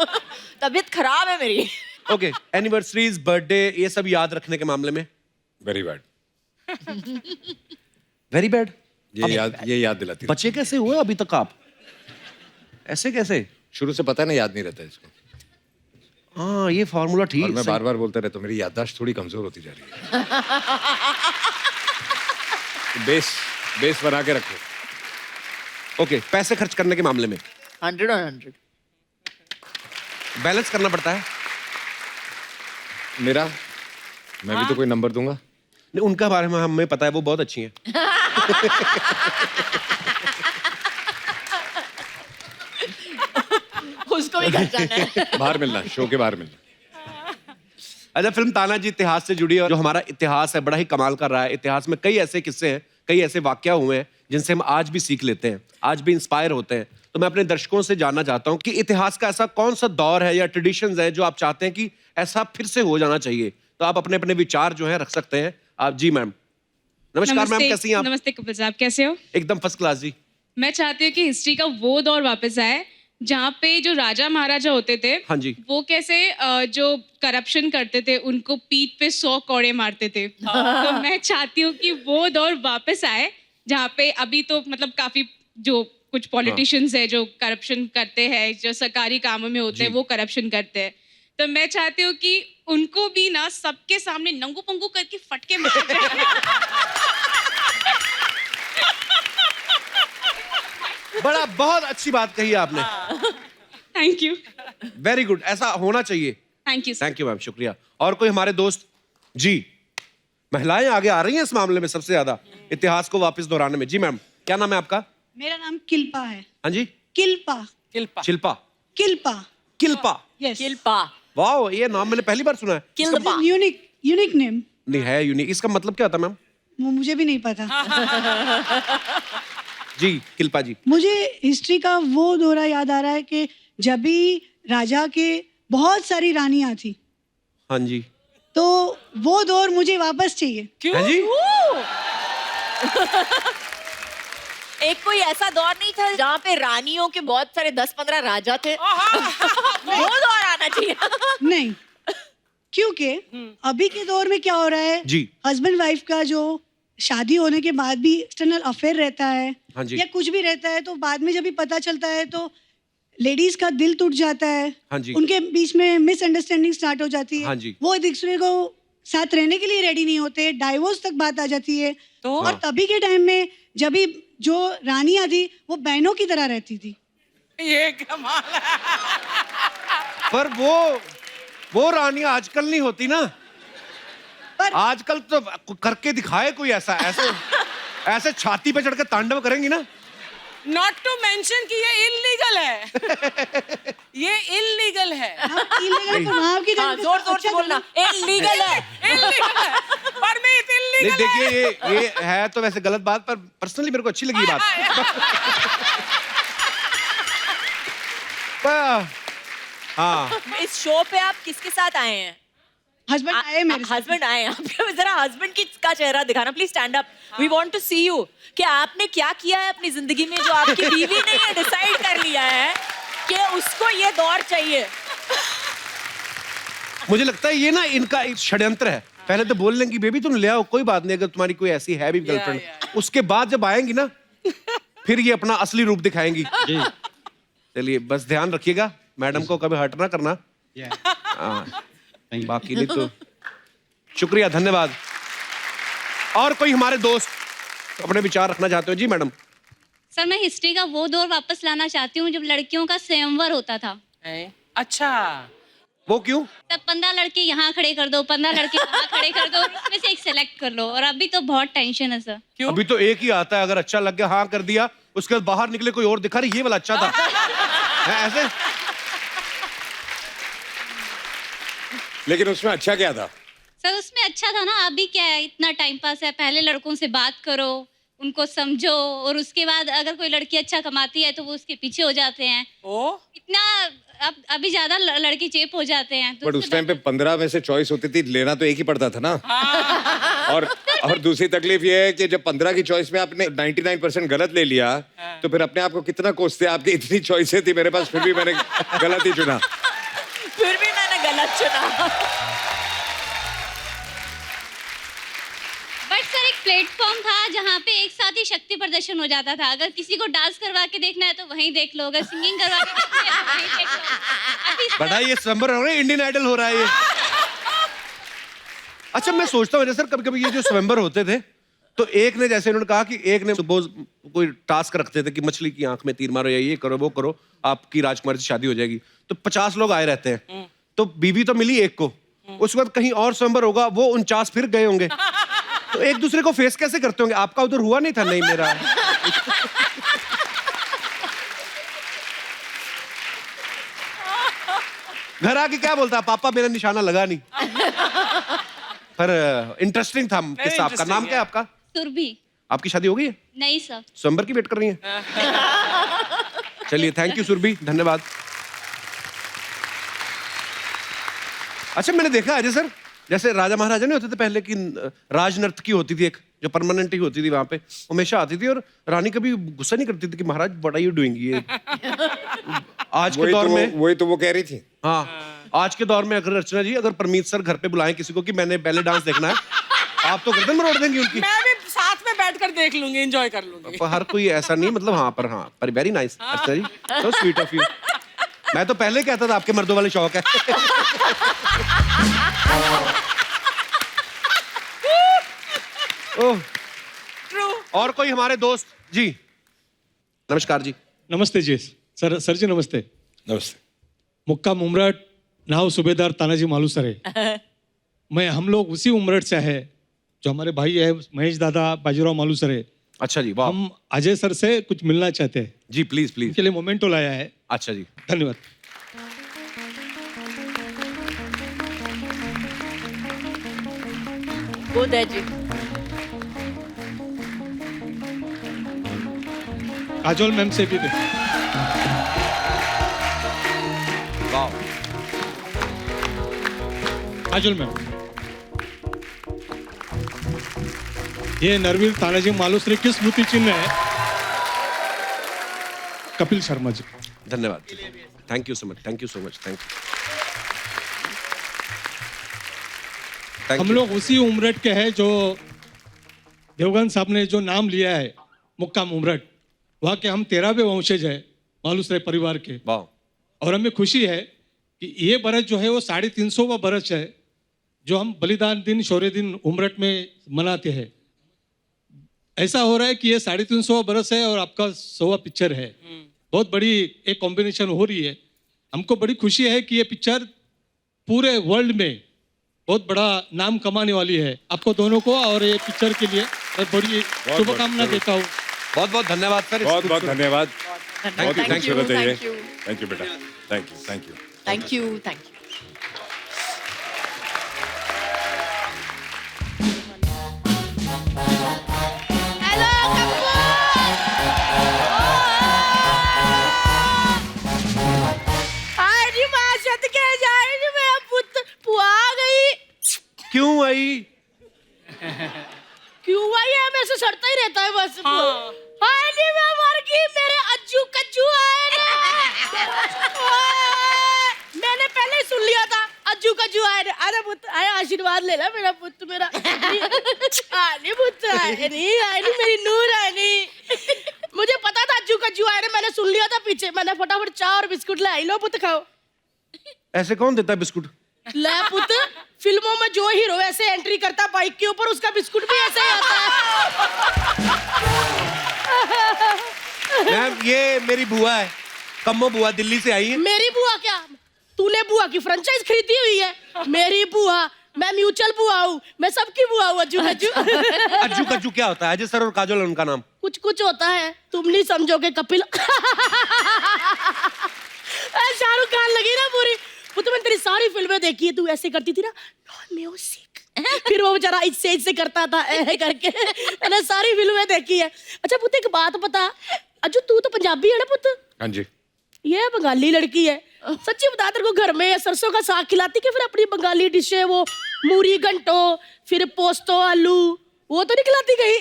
तबीयत खराब है मेरी। ओके एनिवर्सरीज, बर्थडे, ये सब याद रखने के मामले में? Very bad. Very bad. ये याद दिलाती है। बचे कैसे हुए अभी तक आप? ऐसे कैसे? शुरू से पता है ना, याद नहीं रहता है इसको। हाँ ये फॉर्मूला और ठीक। मैं बार बार बोलता रहता हूँ, मेरी याददाश्त थोड़ी कमजोर होती जा रही है। बेस बना के रखो। ओके पैसे खर्च करने के मामले में? 100 on 100 बैलेंस करना पड़ता है? मेरा मैं भी तो कोई नंबर दूंगा। नहीं, उनका बारे में हमें पता है, वो बहुत अच्छी हैं। उसको भी घर जाना है। बाहर मिलना, शो के बाहर मिलना। अच्छा, फिल्म तानाजी इतिहास से जुड़ी है और जो हमारा इतिहास है बड़ा ही कमाल कर रहा है। इतिहास में कई ऐसे किस्से हैं, कई ऐसे वाकया हुए हैं जिनसे हम आज भी सीख लेते हैं, आज भी इंस्पायर होते हैं। तो मैं अपने दर्शकों से जानना चाहता हूं कि इतिहास का ऐसा कौन सा दौर है या ट्रेडिशंस है जो आप चाहते हैं कि ऐसा फिर से हो जाना चाहिए। तो आप अपने अपने विचार जो है रख सकते हैं आप। जी मैम। नमस्कार मैम, कैसी हैं आप? नमस्ते कपिल साहब, कैसे हो? एकदम फर्स्ट क्लास जी। मैं चाहती हूँ कि हिस्ट्री का वो दौर वापस आए जहाँ पे जो राजा महाराजा होते थे, हाँ जी। वो कैसे जो करप्शन करते थे उनको पीठ पे 100 कौड़े मारते थे। तो मैं चाहती हूँ कि वो दौर वापस आए जहाँ पे अभी तो मतलब काफी जो कुछ पॉलिटिशियंस है जो करप्शन करते हैं, जो सरकारी कामों में होते हैं वो करप्शन करते हैं। तो मैं चाहती हूँ कि उनको भी ना सबके सामने नंगू पंगू करके फटके मारे जाए। बड़ा बहुत अच्छी बात कही आपने। Thank you. वेरी गुड, ऐसा होना चाहिए। Thank you. Thank you ma'am, शुक्रिया। और कोई हमारे दोस्त? जी, महिलाएं आगे आ रही हैं इस मामले में सबसे ज्यादा, इतिहास को वापस दोहराने में। जी मैम, क्या नाम है आपका? मेरा नाम किल्पा है। हाँ जी। किल्पा। Kilpa. शिल्पा? किल्पा। किल्पा? यस। किल्पा। वाह, ये नाम मैंने पहली बार सुना है। किल्पा। Unique name. नहीं है यूनिक, इसका मतलब क्या होता है मैम? वो मुझे भी नहीं पता। जी किल्पा जी। मुझे हिस्ट्री का वो दौरा याद आ रहा है कि जब भी राजा के बहुत सारी रानियां थी, हाँ जी। तो वो दौर मुझे वापस चाहिए। हाँ जी। एक कोई ऐसा दौर नहीं था जहाँ पे रानियों के बहुत सारे 10-15 राजा थे? वो दौर आना चाहिए। नहीं, क्योंकि अभी के दौर में क्या हो रहा है, जी। हस्बैंड वाइफ का जो शादी होने के बाद भी एक्सटर्नल अफेयर रहता है, हाँ जी। या कुछ भी रहता है, तो बाद में जब भी पता चलता है तो लेडीज का दिल टूट जाता है। हाँ जी। उनके बीच में मिसअंडरस्टैंडिंग स्टार्ट हो जाती है। हाँ जी। वो एक दूसरे को साथ रहने के लिए रेडी नहीं होते, डाइवोर्स तक बात आ जाती है। तो? और तभी के टाइम में जब भी जो रानियां थी वो बहनों की तरह रहती थी। ये कमाल है। पर वो रानियां आजकल नहीं होती ना। पर आजकल तो करके दिखाए कोई ऐसा, ऐसे छाती पे चढ़ के तांडव करेंगी ना। Not to mention कि ये इलीगल है। ये इलीगल है। illegal तो वहाँ की हाँ, तरह जोर जोर से अच्छा बोलना। इलीगल है। इलीगल है। परमीत नहीं इलीगल है। देखिए, ये है तो वैसे गलत बात, पर पर्सनली मेरे को अच्छी लगी ये बात। हाँ। इस शो पे आप किसके साथ आए हैं? हस्बैंड आए मेरे साथ। हस्बैंड आए हैं। आप जरा हस्बैंड का चेहरा दिखाना please, stand up, we want to see you. कि आपने क्या किया है अपनी जिंदगी में जो आपकी बीवी ने ये डिसाइड कर लिया है कि उसको ये दौर चाहिए। मुझे लगता है ये ना इनका एक षड्यंत्र है। पहले तो बोल लेंगी बेबी तुम ले आओ, कोई बात नहीं, अगर तुम्हारी कोई ऐसी है भी गर्लफ्रेंड, उसके बाद जब आएंगी ना फिर ये अपना असली रूप दिखाएंगी। चलिए बस ध्यान रखिएगा, मैडम को कभी हर्ट ना करना। हाँ, बाकी नहीं तो शुक्रिया, धन्यवाद। और कोई हमारे दोस्त अपने विचार रखना चाहते हो? जी मैडम। सर, मैं हिस्ट्री का वो दौर वापस लाना चाहती हूँ जब लड़कियों का स्वयंवर होता था। अच्छा, वो क्यों? तब 15 लड़के यहाँ खड़े कर दो, 15 लड़के वहाँ खड़े कर दो, उसमें से एक सेलेक्ट कर लो। और अभी तो बहुत टेंशन है सर। क्यों? अभी तो एक ही आता है, अगर अच्छा लग गया हाँ कर दिया, उसके बाद बाहर निकले कोई और दिखा रही ये वाला अच्छा था। ऐसे लेकिन उसमें अच्छा क्या था? सर उसमें अच्छा था ना, अभी क्या है, इतना टाइम पास है, पहले लड़कों से बात करो, उनको समझो, और उसके बाद अगर कोई लड़की अच्छा कमाती है तो वो उसके पीछे हो जाते हैं। ओ इतना अब अभी ज्यादा लड़के चेप हो जाते हैं। तो बट उस टाइम पे 15 में से चॉइस होती थी, लेना तो एक ही पड़ता था ना। और दूसरी तकलीफ ये है कि जब 15 की चॉइस में आपने 99% गलत ले लिया तो फिर अपने आप को कितना कोसते, आपकी इतनी चॉइसें थी मेरे पास, फिर भी मैंने गलत ही चुना। फिर भी मैंने गलत चुना। बट सर एक प्लेटफॉर्म था जहाँ पे एक साथ ही शक्ति प्रदर्शन हो जाता था। अगर किसी को डांस करवा के देखना है तो वहीं देख लो, अगर सिंगिंग करवा के देखना है तो वहीं देख लो। अभी सर- बड़ा ये स्वयंवर हो रहा है, इंडियन आइडल हो रहा है ये। अच्छा मैं सोचता हूँ सर, कभी कभी ये जो स्वयंवर होते थे तो एक ने, जैसे इन्होंने कहा कि एक ने सपोज कोई टास्क रखते थे कि मछली की आंख में तीर मारो या ये करो वो करो, आपकी राजकुमारी से शादी हो जाएगी, तो 50 लोग आए रहते हैं, तो बीवी तो मिली एक को, उसके बाद कहीं और स्वयंवर होगा, वो 49 फिर गए होंगे, तो एक दूसरे को फेस कैसे करते होंगे? आपका उधर हुआ नहीं था? नहीं मेरा घर आके क्या बोलता, पापा मेरा निशाना लगा नहीं। पर इंटरेस्टिंग था किस्सा आपका। नाम क्या है आपका? सुरभि। आपकी शादी हो गई है? नहीं सर। स्वयंवर की वेट कर रही हैं? चलिए थैंक यू सुरभि, धन्यवाद। अच्छा मैंने देखा अजय सर, जैसे राजा महाराजा नहीं होते थे पहले की, राजनर्तकी होती थी एक जो परमानेंट ही होती थी वहां पे, हमेशा आती थी और रानी कभी गुस्सा नहीं करती थी कि महाराज व्हाट आर यू डूइंग ये। आज के दौर में वही तो वो कह रही थी। हाँ आज के दौर में अगर अर्चना जी, अगर परमीत सर घर पे बुलाएं किसी को कि मैंने बैले डांस देखना है, आप तो गर्दन मरोड़ देंगी उनकी। मैं भी साथ में बैठकर देख लूंगी, एंजॉय कर लूंगी। पर हर कोई ऐसा नहीं, मतलब हाँ पर हाँ, पर very nice Archana ji, so sweet of you. मैं तो पहले कहता था आपके मर्दों वाले शौक है। ओह ट्रू। और कोई हमारे दोस्त जी? नमस्कार जी। नमस्ते जी। सर जी नमस्ते। नमस्ते। मुक्काम उमरठ, नाव सूबेदार तानाजी मालूसरे। हम लोग उसी उमरठ से है जो हमारे भाई है महेश दादा बाजीराव मालूसरे। अच्छा जी, वाह। हम अजय सर से कुछ मिलना चाहते हैं जी, प्लीज प्लीज। उनके लिए मोमेंटो लाया है। अच्छा जी, धन्यवाद। खुद है जी। काजोल मैम से भी दे। वाह। काजोल मैम, ये नरवीर तानाजी मालूसरे की स्मृति चिन्ह है। कपिल शर्मा जी। धन्यवाद, thank you so much, thank you so much, thank you. हम लोग उसी उमरठ के हैं जो देवगन साहब ने जो नाम लिया है मुक्काम उमरठ, वहाँ के हम 13वें वंशज है मालूसरे परिवार के। वाह। और हमें खुशी है कि ये बरस जो है वो 350वां बरस है जो हम बलिदान दिन शौर्य दिन उमरठ में मनाते हैं। ऐसा हो रहा है कि ये 350वां बरस है और आपका 100वां पिक्चर है। बहुत बड़ी एक कॉम्बिनेशन हो रही है। हमको बड़ी खुशी है कि ये पिक्चर पूरे वर्ल्ड में बहुत बड़ा नाम कमाने वाली है। आपको दोनों को और ये पिक्चर के लिए मैं बड़ी शुभकामना देता हूँ। बहुत बहुत धन्यवाद सर। बहुत बहुत धन्यवाद। Thank you, thank you thank बताइए। you. थैंक यू बेटा, thank you, thank you. Thank you, thank you. आज मां सद के जाए नी, मेरा पुत्र पुआ गई। क्यों आई? क्यों आई है? मेरे से सड़ता ही रहता है बस। हाय नी मैं मर गई, मेरे अज्जू कज्जू आए ना। मैंने पहले ही सुन लिया था अज्जू कज्जू आए ना। अरे पुत्र आया, आशीर्वाद ले ला मेरा पुत्र मेरा। आनी पुत्र आए नहीं मेरी नूर आनी। मुझे पता था अज्जू कज्जू आए ना, मैंने सुन लिया था पीछे। मैंने फटाफट चाय और बिस्कुट लाई, लो पुत्र खाओ। ऐसे कौन देता है बिस्कुट? ले पुत्र, फिल्मों में जो हीरो ऐसे एंट्री करता बाइक के ऊपर, उसका बिस्कुट भी ऐसे ही आता है। मैम ये मेरी बुआ है, कम्मो बुआ, दिल्ली से आई है। मेरी बुआ क्या? तूने बुआ की फ्रेंचाइज खरीदी हुई है? मेरी बुआ, मैं म्यूचुअल बुआ हूँ, मैं सबकी बुआ हूँ। अज्जू कज्जू। अज्जू कज्जू क्या होता है? अजय सर और काजोल उनका नाम। कुछ कुछ होता है, तुम नहीं समझोगे कपिल। शाहरुख खान लगी ना पूरी। वो तो मैंने तेरी सारी फिल्में देखी है, तू ऐसे करती थी ना म्यूजिक, फिर वो बेचारा इससे करता था करके। मैंने सारी फिल्में देखी है। अच्छा पुत्र एक बात बता, अजू तू तो पंजाबी है ना पुत्र? हाँ जी। ये बंगाली लड़की है, सच्ची बता तेरे को घर में सरसों का साग खिलाती कि फिर अपनी बंगाली डिश है वो मूरी घंटो फिर पोस्तो आलू वो तो नहीं खिलाती कहीं?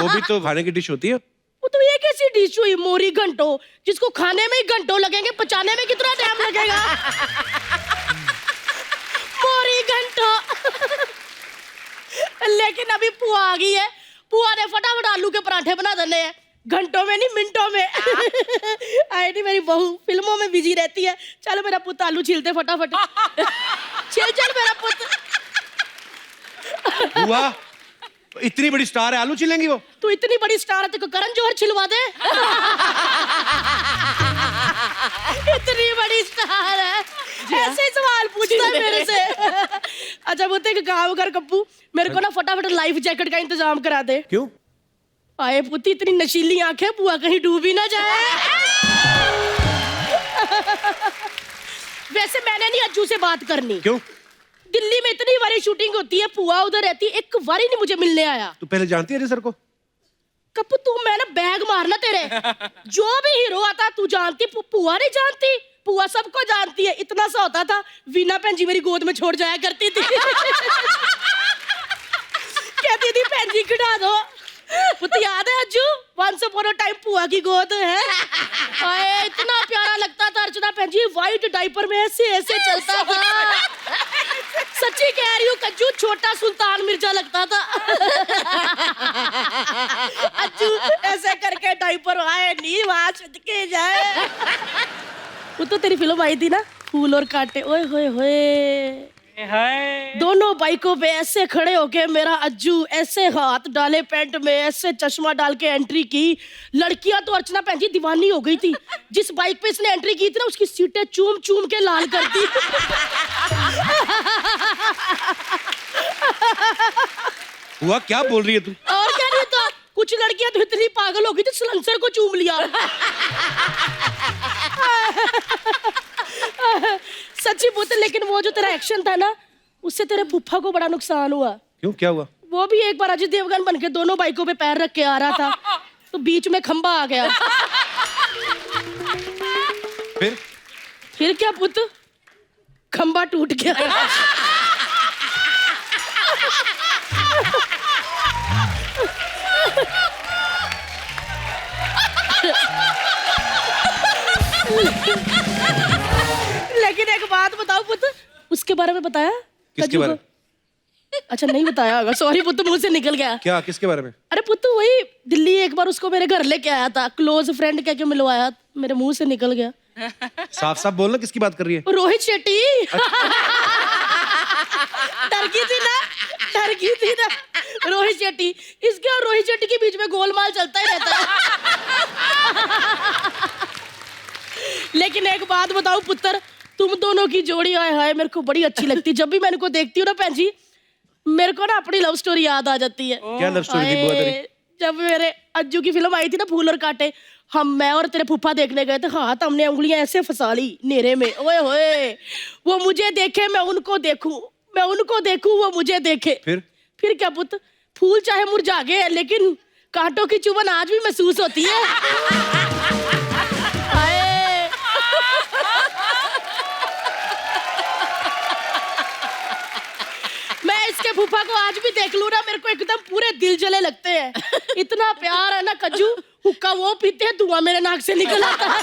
वो भी तो खाने की डिश होती है। वो तो एक ऐसी डिश हुई मूरी घंटो जिसको खाने में ही घंटों लगेंगे, पचाने में कितना टाइम लगेगा? मूरी घंटो। लेकिन अभी पुआ आ गई है, पुआ ने फटाफट आलू के पराठे बना देने हैं, घंटों में नहीं मिनटों में। आई नहीं मेरी बहू फिल्मों में बिजी रहती है। चलो मेरा पुत्र आलू छीलते फटाफट। चल मेरा पुत्र। हुआ इतनी बड़ी स्टार है, आलू छिलेंगी वो? तू इतनी बड़ी स्टार है तो करण जौहर छिलवा दे। इतनी बड़ी स्टार है, ऐसे सवाल पूछता है मेरे से। अच्छा बोलते एक काम कर कप्पू, मेरे को ना फटाफट लाइफ जैकेट का इंतजाम करा दे। क्यों? आए पुती इतनी नशीली आंखें, बुआ कहीं डूबी ना जाए। वैसे मैंने नहीं अज्जू से बात करनी। क्यों? दिल्ली में इतनी बारी शूटिंग होती है, पुआ उधर रहती है, एक बारी नहीं मुझे मिलने आया। तू पहले जानती है अजय सर को? कप्पू तू मैं ना बैग मारना तेरे। जो भी हीरो आता तू जानती, पुआ नहीं जानती? पुआ सबको जानती है। इतना सा होता था वीना भैन जी मेरी गोद में छोड़ जाया करती थी। कहती थी भैन जी खिड़ा दो। पुत्र याद है Ajju, once upon a time पुआ की गोद है। आए इतना प्यारा लगता था अर्चना भैन जी, व्हाइट डायपर में ऐसे ऐसे चलता था। सच्ची कह रही हूँ कज्जू, छोटा सुल्तान मिर्जा लगता था। अज्जू ऐसे करके डायपर आए नी वहां छटके जाए। वो तो तेरी फिल्म आई थी ना फूल और कांटे, ओए होए होए। दोनों बाइकों पे ऐसे खड़े होके मेरा अज्जू ऐसे हाथ डाले पैंट में, ऐसे चश्मा डाल के एंट्री की। लड़कियां तो अर्चना भैन जी दीवानी हो गई थी। जिस बाइक पे इसने एंट्री की थी ना उसकी सीटें चूम चूम के लाल कर दी। हुआ क्या बोल रही है तू? और क्या नहीं तो कुछ लड़कियां तो इतनी पागल हो गई थी सलेंसर को चूम लिया। सच्ची पुत्र, लेकिन वो जो तेरा एक्शन था ना उससे तेरे फूफा को बड़ा नुकसान हुआ। क्यों, क्या हुआ? वो भी एक बार अजय देवगन बन के दोनों बाइकों पे पैर रख के आ रहा था तो बीच में खंबा आ गया। फिर क्या पुत्र? खंबा टूट गया। लेकिन एक बात बताओ पुत्र, उसके बारे में बताया? किसके बारे में? अच्छा नहीं बताया होगा, सॉरी पुत्र मुंह से निकल गया। क्या, किसके बारे में? अरे पुत्र वही दिल्ली एक बार उसको मेरे घर लेके आया था, क्लोज फ्रेंड कह के मिलवाया, मेरे मुंह से निकल गया। साफ साफ बोलना किसकी बात कर रही है? रोहित शेट्टी। डर गई थी ना रोहित शेट्टी। इसके और रोहित शेट्टी के बीच में गोलमाल चलता ही रहता है। लेकिन एक बात बताओ पुत्र, तुम दोनों की जोड़ी आए हाय मेरे को बड़ी अच्छी लगती। जब भी मैं इनको देखती हूँ ना भैन जी, मेरे को ना अपनी लव स्टोरी याद आ जाती है। क्या लव स्टोरी थी बुआ तेरी? जब मेरे अज्जू की फिल्म आई थी ना फूल और कांटे, मैं और तेरे फूफा देखने गए थे। हाथ हमने उंगलियां ऐसे फंसा ली नेरे में, ओए होए। वो मुझे देखे मैं उनको देखूं, मैं उनको देखूं वो मुझे देखे। फिर क्या पुत्र, फूल चाहे मुरझा गए लेकिन कांटों की चुभन आज भी महसूस होती है। मैं इसके फूफा को आज भी देख लूं ना, मेरे को एकदम पूरे दिल जले लगते हैं। इतना प्यार है ना कज्जू, हुक्का वो पीते हैं, धुआं मेरे नाक से निकल आता है।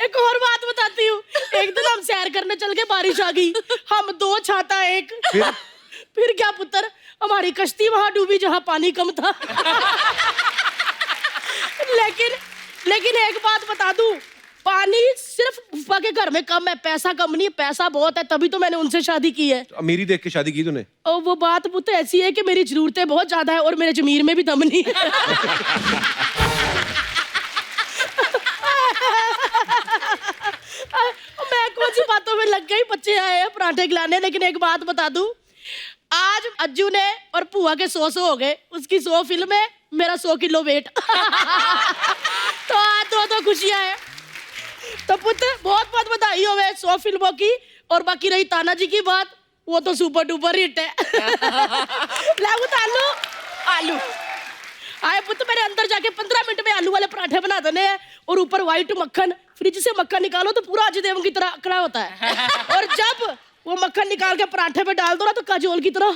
एक और बात बताती हूँ, एक दिन हम सैर करने चल के बारिश आ गई, हम दो छाता एक। फिर क्या पुत्र, हमारी कश्ती वहां डूबी जहां पानी कम था। लेकिन एक बात बता दूं, पानी सिर्फ फूफा के घर में कम है, पैसा कम नहीं है, पैसा बहुत है, तभी तो मैंने उनसे शादी की है। तो अमीरी देख के शादी की तूने? और वो बात पुत्र ऐसी है कि मेरी जरूरतें बहुत ज्यादा है और मेरे जमीर में भी दम नहीं है। मैं कौन सी बातों में लग गई, बच्चे आए हैं पराठे खिलाने। लेकिन एक बात बता दूं, आज अज्जू ने और पुआ के 100 हो गए, उसकी 100 फिल्म है, मेरा 100 किलो वेट। तो आज तो खुशियां हैं। तो पुत्र बहुत बहुत बधाई हो 100 फिल्मों की। और बाकी रही तानाजी की बात, वो तो सुपर डुपर हिट है। लागू आलू आलू आए पुत्र, मेरे अंदर जाके 15 मिनट में आलू वाले पराठे बना देने हैं और ऊपर व्हाइट मक्खन, फ्रिज से मक्खन निकालो तो पूरा अजय देवगन की तरह अकड़ा होता है। और जब वो मक्खन निकाल के पराठे पे डाल दो ना तो काजोल की तरह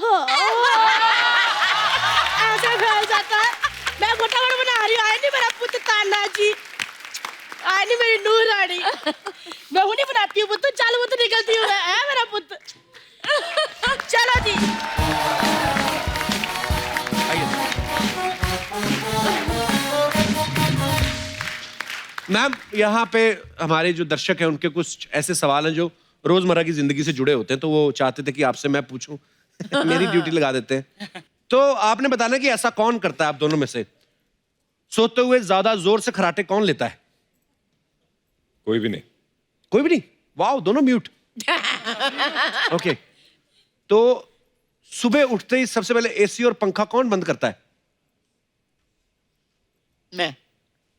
ऐसे फैल जाता है। मैं फटाफट बना रही हूँ, आए नहीं मेरा पुत्र तानाजी, आए नहीं मेरी नूर रानी। मैं वो नहीं बनाती हूँ पुत्र, चल वो तो निकलती हूँ मैं, है मेरा पुत्र। चलो जी। मैम, यहाँ पे हमारे जो दर्शक हैं उनके कुछ ऐसे सवाल हैं जो रोजमर्रा की जिंदगी से जुड़े होते हैं, तो वो चाहते थे कि आपसे मैं पूछूं। मेरी ड्यूटी लगा देते हैं। तो आपने बताना कि ऐसा कौन करता है आप दोनों में से, सोते हुए ज्यादा जोर से खराटे कौन लेता है? कोई भी नहीं। कोई भी नहीं? वाओ, दोनों म्यूट। ओके। तो सुबह उठते ही सबसे पहले एसी और पंखा कौन बंद करता है? मैं।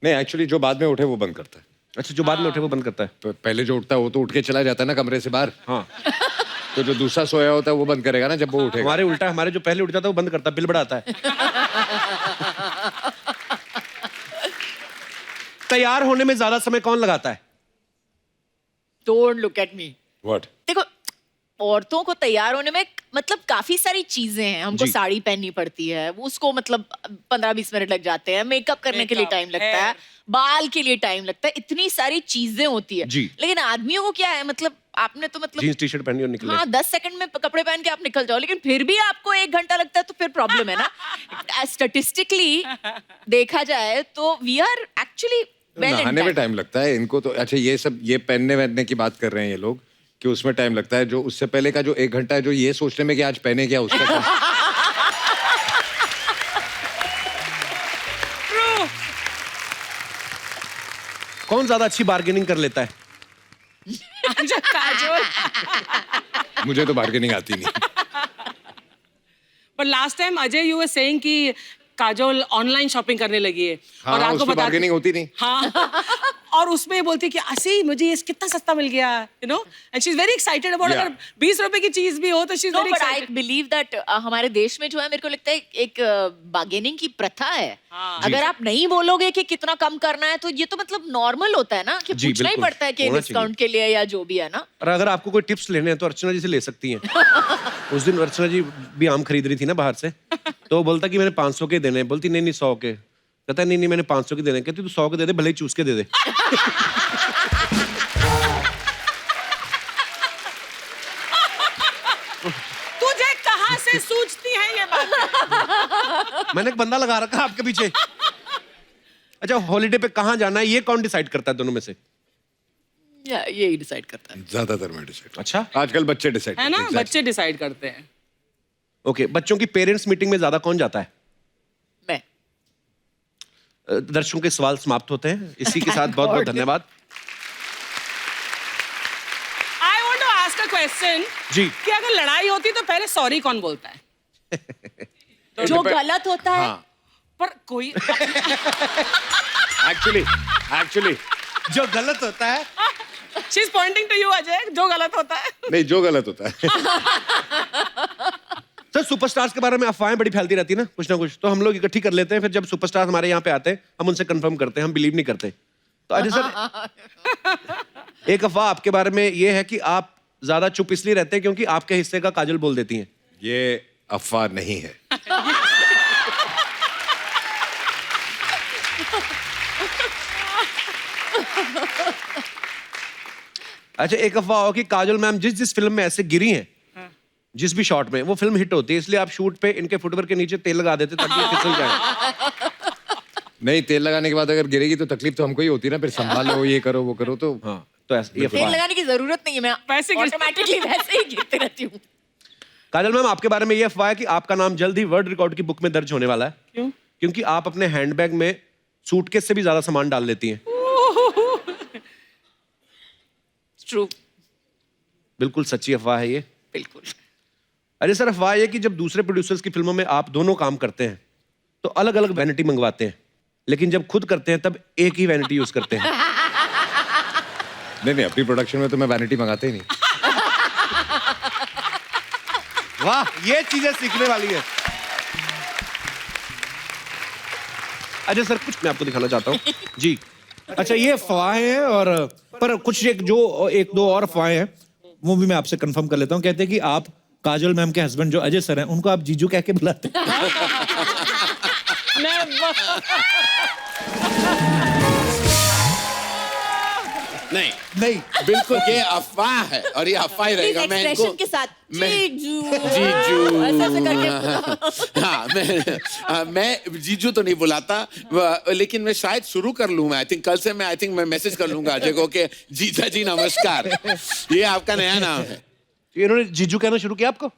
नहीं, एक्चुअली जो बाद में उठे वो बंद करता है। अच्छा, जो बाद में उठे वो बंद करता है। तो पहले जो उठता है वो तो उठ के चला जाता है ना कमरे से बाहर। हाँ। तो जो दूसरा सोया होता है वो बंद करेगा ना जब वो उठेगा। हमारे उल्टा, हमारे जो पहले उठ जाता है वो बंद करता है, बिल बढ़ाता है। तैयार होने में ज्यादा समय कौन लगाता है? Don't look at me. What? देखो, औरतों को तैयार होने में मतलब काफी सारी चीजें हैं। हमको साड़ी पहननी पड़ती है, वो उसको मतलब 15-20 मिनट लग जाते हैं। मेकअप करने के लिए टाइम लगता है, बाल के लिए टाइम लगता है, इतनी सारी चीजें होती है। लेकिन आदमियों को क्या है, मतलब आपने तो मतलब जींस टी शर्ट पहनी और निकले। हाँ, 10 सेकंड में कपड़े पहन के आप निकल जाओ, लेकिन फिर भी आपको 1 घंटा लगता है, तो फिर प्रॉब्लम है ना। स्टैटिस्टिकली देखा जाए तो वी आर एक्चुअली नहाने में टाइम लगता है इनको तो। अच्छा, ये सब ये पहनने वहनने की बात कर रहे हैं ये लोग कि उसमें टाइम लगता है। जो उससे पहले का जो 1 घंटा है जो ये सोचने में कि आज पहने क्या, उसका टाइम। कौन ज्यादा अच्छी बार्गेनिंग कर लेता है? मुझे तो बार्गेनिंग आती नहीं। पर last time Ajay you were saying कि काजोल ऑनलाइन शॉपिंग करने लगी है। हाँ, और आपको उसमें बार्गेनिंग होती नहीं। हाँ। और उसमें बोलती कि ऐसे मुझे ये कितना सस्ता मिल गया, you know, and she is very excited about. अगर 20 रुपए की चीज भी हो तो she is very excited. I believe that हमारे देश में जो है, मेरे को लगता है एक बार्गेनिंग की प्रथा है। अगर आप नहीं बोलोगे कि कितना कम करना है तो ये तो मतलब नॉर्मल होता है ना कि पूछना ही पड़ता है कि डिस्काउंट के लिए या जो भी है ना। और अगर आपको कोई टिप्स लेने हैं तो अर्चना जी से ले सकती हैं। उस दिन अर्चना जी भी आम खरीद रही थी ना बाहर से, तो वो बोलता कि मैंने 500 के देने, बोलती नहीं 100 के। कहता नहीं नहीं मैंने 500 के देने। कहती तू 100 के दे दे, भले ही चूस के दे दे। तुझे कहाँ से सूझती है ये बात? मैंने एक बंदा लगा रखा आपके पीछे। अच्छा, हॉलीडे पे कहाँ जाना है ये कौन डिसाइड करता है दोनों में से? ये डिसाइड करता है ज्यादातर मैं डिसाइड। अच्छा, आजकल बच्चे डिसाइड है ना, बच्चे डिसाइड करते हैं। ओके, बच्चों की पेरेंट्स मीटिंग में ज्यादा कौन जाता है? मैं। दर्शकों के सवाल समाप्त होते हैं इसी के साथ। बहुत बहुत धन्यवाद। I want to ask a question जी, कि अगर लड़ाई होती तो पहले सॉरी कौन बोलता है? जो गलत होता है। पर कोई एक्चुअली जो गलत होता है। She is pointing to you Ajay, जो गलत होता है। नहीं, जो गलत होता है। सर, सुपरस्टार्स के बारे में अफवाहें बड़ी फैलती रहती है ना कुछ, तो हम लोग इकट्ठी कर लेते हैं। फिर जब सुपरस्टार हमारे यहाँ पे आते हैं हम उनसे कंफर्म करते हैं, हम बिलीव नहीं करते। तो अजय सर, एक अफवाह आपके बारे में ये है कि आप ज्यादा चुप इसलिए रहते हैं क्योंकि आपके हिस्से का काजल बोल देती हैं। ये अफवाह नहीं है। अच्छा, एक अफवाह हो कि काजल मैम जिस फिल्म में ऐसे गिरी हैं, जिस भी शॉट में, वो फिल्म हिट होती है, इसलिए आप शूट पे इनके फुटवेयर के नीचे तेल लगा देते ताकि ये फिसल जाए। नहीं, तेल लगाने के बाद अगर गिरेगी तो तकलीफ तो हमको ही होती है ना, फिर संभालो, ये करो वो करो। तो हाँ, तो ऐसे तेल लगाने की जरूरत नहीं है, मैं वैसे ऑटोमेटिकली वैसे ही गिरती रहती हूँ। काजल मैम, आपके बारे में ये अफवाह है कि आपका नाम जल्द ही वर्ल्ड रिकॉर्ड की बुक में दर्ज होने वाला है। क्यों? क्योंकि आप अपने हैंडबैग में सूटकेस से भी ज्यादा सामान डाल लेती हैं। ट्रू। बिल्कुल सच्ची अफवाह है ये। बिल्कुल। अरे सर, अफवाह है कि जब दूसरे प्रोड्यूसर्स की फिल्मों में आप दोनों काम करते हैं तो अलग अलग वैनिटी मंगवाते हैं, लेकिन जब खुद करते हैं तब एक ही वैनिटी यूज करते हैं। नहीं, अपनी प्रोडक्शन में तो मैं वैनिटी मंगाते ही नहीं। वाह, ये चीजें सीखने वाली है। अजय सर, कुछ मैं आपको दिखाना चाहता हूँ जी। अच्छा, ये अफवाहें हैं, और पर कुछ एक दो और अफवाहें हैं, वो भी मैं आपसे कंफर्म कर लेता हूँ। कहते हैं कि आप काजल मैम के हस्बैंड जो अजय सर हैं, उनको आप जीजू कह के बुलाते हैं। नहीं नहीं, बिल्कुल ये अफवाह है और ये अफवाह ही रहेगा। मैं इनको एक्सप्रेशन के साथ जीजू जीजू ऐसे करके मैं जीजू तो नहीं बुलाता, लेकिन मैं शायद शुरू कर लूँ। मैं कल से मैं मैसेज कर लूंगा अजय को कि जीजा जी नमस्कार, ये आपका नया नाम है। इन्होंने जीजू कहना शुरू किया आपको?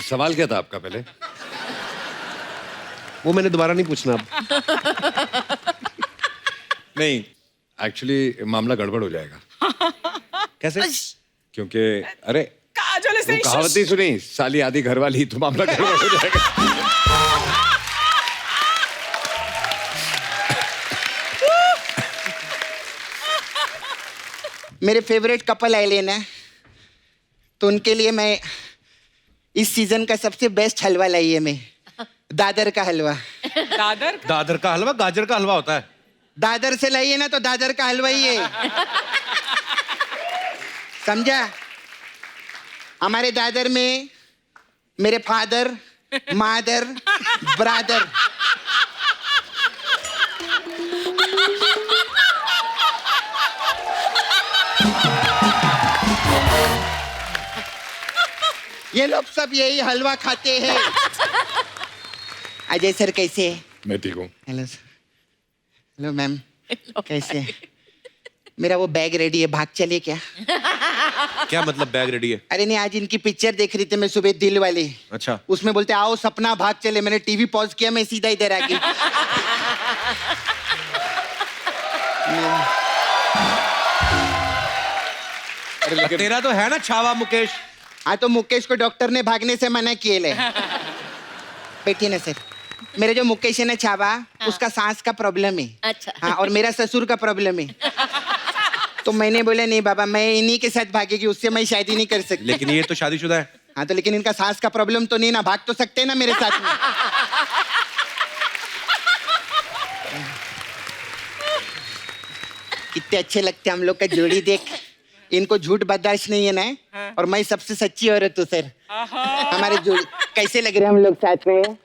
सवाल क्या था आपका पहले? वो मैंने दोबारा नहीं पूछना अब। नहीं, एक्चुअली मामला गड़बड़ हो जाएगा। कैसे? क्योंकि अरे काजल वो कहावत ही सुनी, साली आधी घरवाली, तो मामला गड़बड़ हो जाएगा। मेरे फेवरेट कपल आइलेन है, तो उनके लिए मैं इस सीजन का सबसे बेस्ट हलवा लाई है। मैं दादर का हलवा। दादर का हलवा? गाजर का हलवा होता है। दादर से लाइए ना, तो दादर का हलवा ही है, समझा? हमारे दादर में मेरे फादर, मादर, ब्रादर, ये लोग सब यही हलवा खाते हैं। अजय सर कैसे हैं? मैं ठीक हूँ। Hello sir. हेलो मैम, कैसे हैं? मेरा वो बैग रेडी है, भाग चलिए क्या? क्या मतलब बैग रेडी है? अरे नहीं, आज इनकी पिक्चर देख रही थी मैं सुबह, दिल वाली। अच्छा। उसमें बोलते आओ सपना भाग चले, मैंने टीवी पॉज किया, मैं सीधा इधर आ गई। तेरा तो है ना छावा मुकेश। हाँ, तो मुकेश को डॉक्टर ने भागने से मना किए ले। बैठिए ना सर। मेरे जो मुकेश है ना छावा, उसका सांस का प्रॉब्लम है। अच्छा। हाँ, और मेरा ससुर का प्रॉब्लम है। तो मैंने बोला नहीं बाबा, मैं इन्हीं के साथ भागेगी, उससे मैं शादी नहीं कर सकती। लेकिन ये तो शादीशुदा है। हाँ, तो लेकिन इनका सांस का प्रॉब्लम तो नहीं ना, भाग तो सकते हैं ना मेरे साथ में। कितने अच्छे लगते हैं हम लोग का जोड़ी, देख। इनको झूठ बर्दाश्त नहीं है ना, और मैं सबसे सच्ची औरत हूँ सर। हमारे जोड़ी कैसे लग रहे हैं हम लोग साथ में?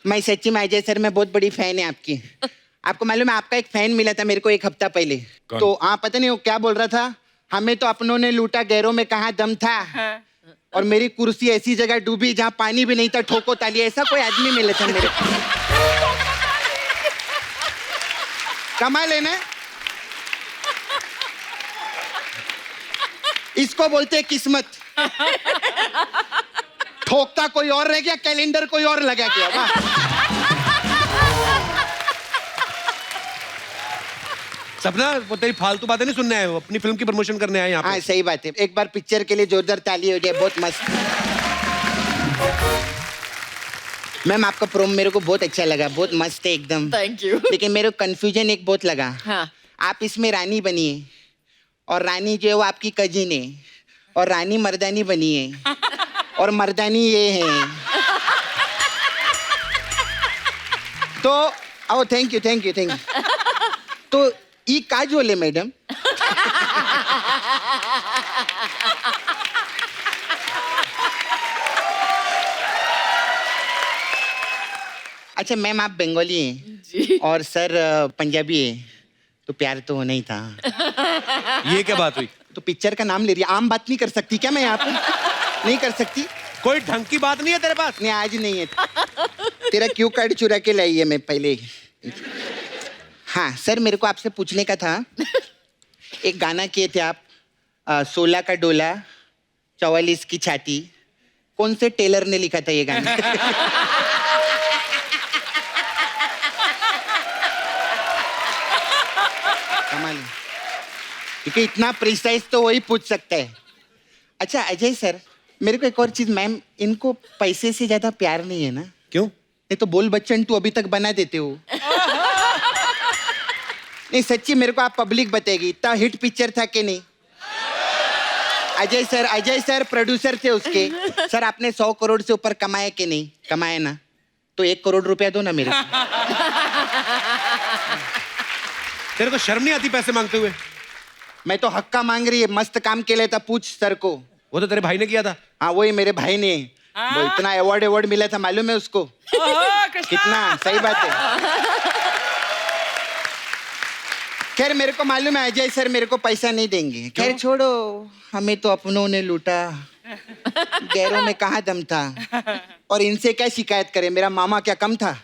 मैं सच्ची में अजय सर, मैं बहुत बड़ी फैन है आपकी। आपको मालूम है, आपका एक फैन मिला था मेरे को 1 हफ्ता पहले। तो हाँ, पता नहीं वो क्या बोल रहा था, हमें तो अपनों ने लूटा, गैरों में कहाँ दम था। और मेरी कुर्सी ऐसी जगह डूबी जहाँ पानी भी नहीं था, ठोको ताली। ऐसा कोई आदमी मिला था मेरे को। कमाल है ना? इसको बोलते हैं किस्मत। ठोकता कोई और रह गया, कैलेंडर कोई और लगा गया। वाह। सपना, वो तेरी फालतू बातें नहीं सुनने आए हो, अपनी फिल्म की प्रमोशन करने आए यहाँ पे। हाँ, सही बात है। एक बार पिक्चर के लिए जोरदार ताली हो जाए, बहुत मस्त। मैम, आपका प्रोम मेरे को बहुत अच्छा लगा, बहुत मस्त है एकदम। Thank you. लेकिन मेरे को कंफ्यूजन एक बहुत लगा। हाँ। आप इसमें रानी बनी है, और रानी जो है वो आपकी कजिन है, और रानी मर्दानी बनी है, और मर्दानी ये है। तो ओ थैंक यू। तो ये काजोल है मैडम। अच्छा मैम, आप बंगाली हैं और सर पंजाबी है, तो प्यार तो होना ही था। ये क्या बात हुई? तो पिक्चर का नाम ले रही है, आम बात नहीं कर सकती क्या मैं यहाँ पे? नहीं कर सकती? कोई ढंग की बात नहीं है तेरे पास? नहीं, आज नहीं है। तेरा क्यू कार्ड चुरा के लाई है मैं पहले। हाँ सर, मेरे को आपसे पूछने का था, एक गाना किए थे आप, 16 का डोला 44 की छाती, कौन से टेलर ने लिखा था ये गाना? कमाल। क्योंकि इतना प्रिसाइज तो वही पूछ सकता है। अच्छा अजय सर, मेरे को एक और चीज, मैम इनको पैसे से ज्यादा प्यार नहीं है ना? क्यों? नहीं तो बोल बच्चन तू अभी तक बना देते हो। नहीं सच्ची मेरे को आप पब्लिक बताएगी, इतना हिट पिक्चर था कि नहीं? अजय सर प्रोड्यूसर थे उसके। सर आपने 100 करोड़ से ऊपर कमाया कि नहीं? कमाया ना, तो 1 करोड़ रुपया दो ना मेरे को। तेरे को शर्म नहीं आती पैसे मांगते हुए? मैं तो हक्का मांग रही है, मस्त काम के लिए था, पूछ सर को। वो तो तेरे भाई ने किया था। हाँ वही मेरे भाई ने, वो इतना अवार्ड मिला था मालूम है उसको? कितना सही बात है। खैर मेरे को मालूम है अजय सर मेरे को पैसा नहीं देंगे। खैर छोड़ो, हमें तो अपनों ने लूटा, गैरों में कहाँ दम था, और इनसे क्या शिकायत करें, मेरा मामा क्या कम था?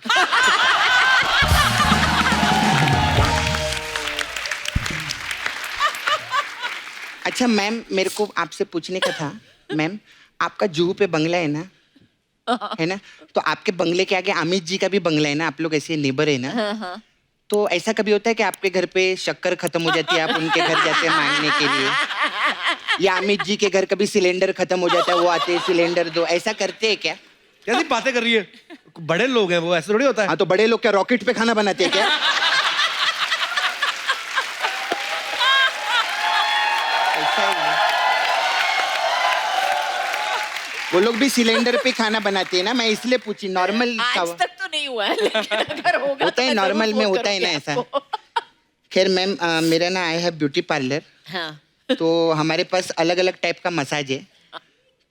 अच्छा मैम, मेरे को आपसे पूछने का था, मैम आपका जुहू पे बंगला है ना? है ना? तो आपके बंगले के आगे अमित जी का भी बंगला है ना? आप लोग ऐसे नेबर है ना? तो ऐसा कभी होता है कि आपके घर पे शक्कर खत्म हो जाती है, आप उनके घर जाते हैं मांगने के लिए, या अमित जी के घर कभी सिलेंडर खत्म हो जाता है, वो आते हैं सिलेंडर दो, ऐसा करते हैं क्या? कैसी बातें कर रही है? बड़े लोग हैं वो, ऐसे थोड़ी होता है। हाँ तो बड़े लोग क्या रॉकेट पे खाना बनाते हैं क्या? ऐसा है। वो लोग भी सिलेंडर पे खाना बनाते हैं ना, मैं इसलिए पूछी। नॉर्मल आज तक तो नहीं हुआ है, लेकिन अगर होगा होता है, तो मैं नॉर्मल जरूर में फोन होता है ना करूंगी ऐसा। आपको। खैर मैम मेरा ना आई हैव ब्यूटी पार्लर, हाँ। तो हमारे पास अलग अलग टाइप का मसाज है,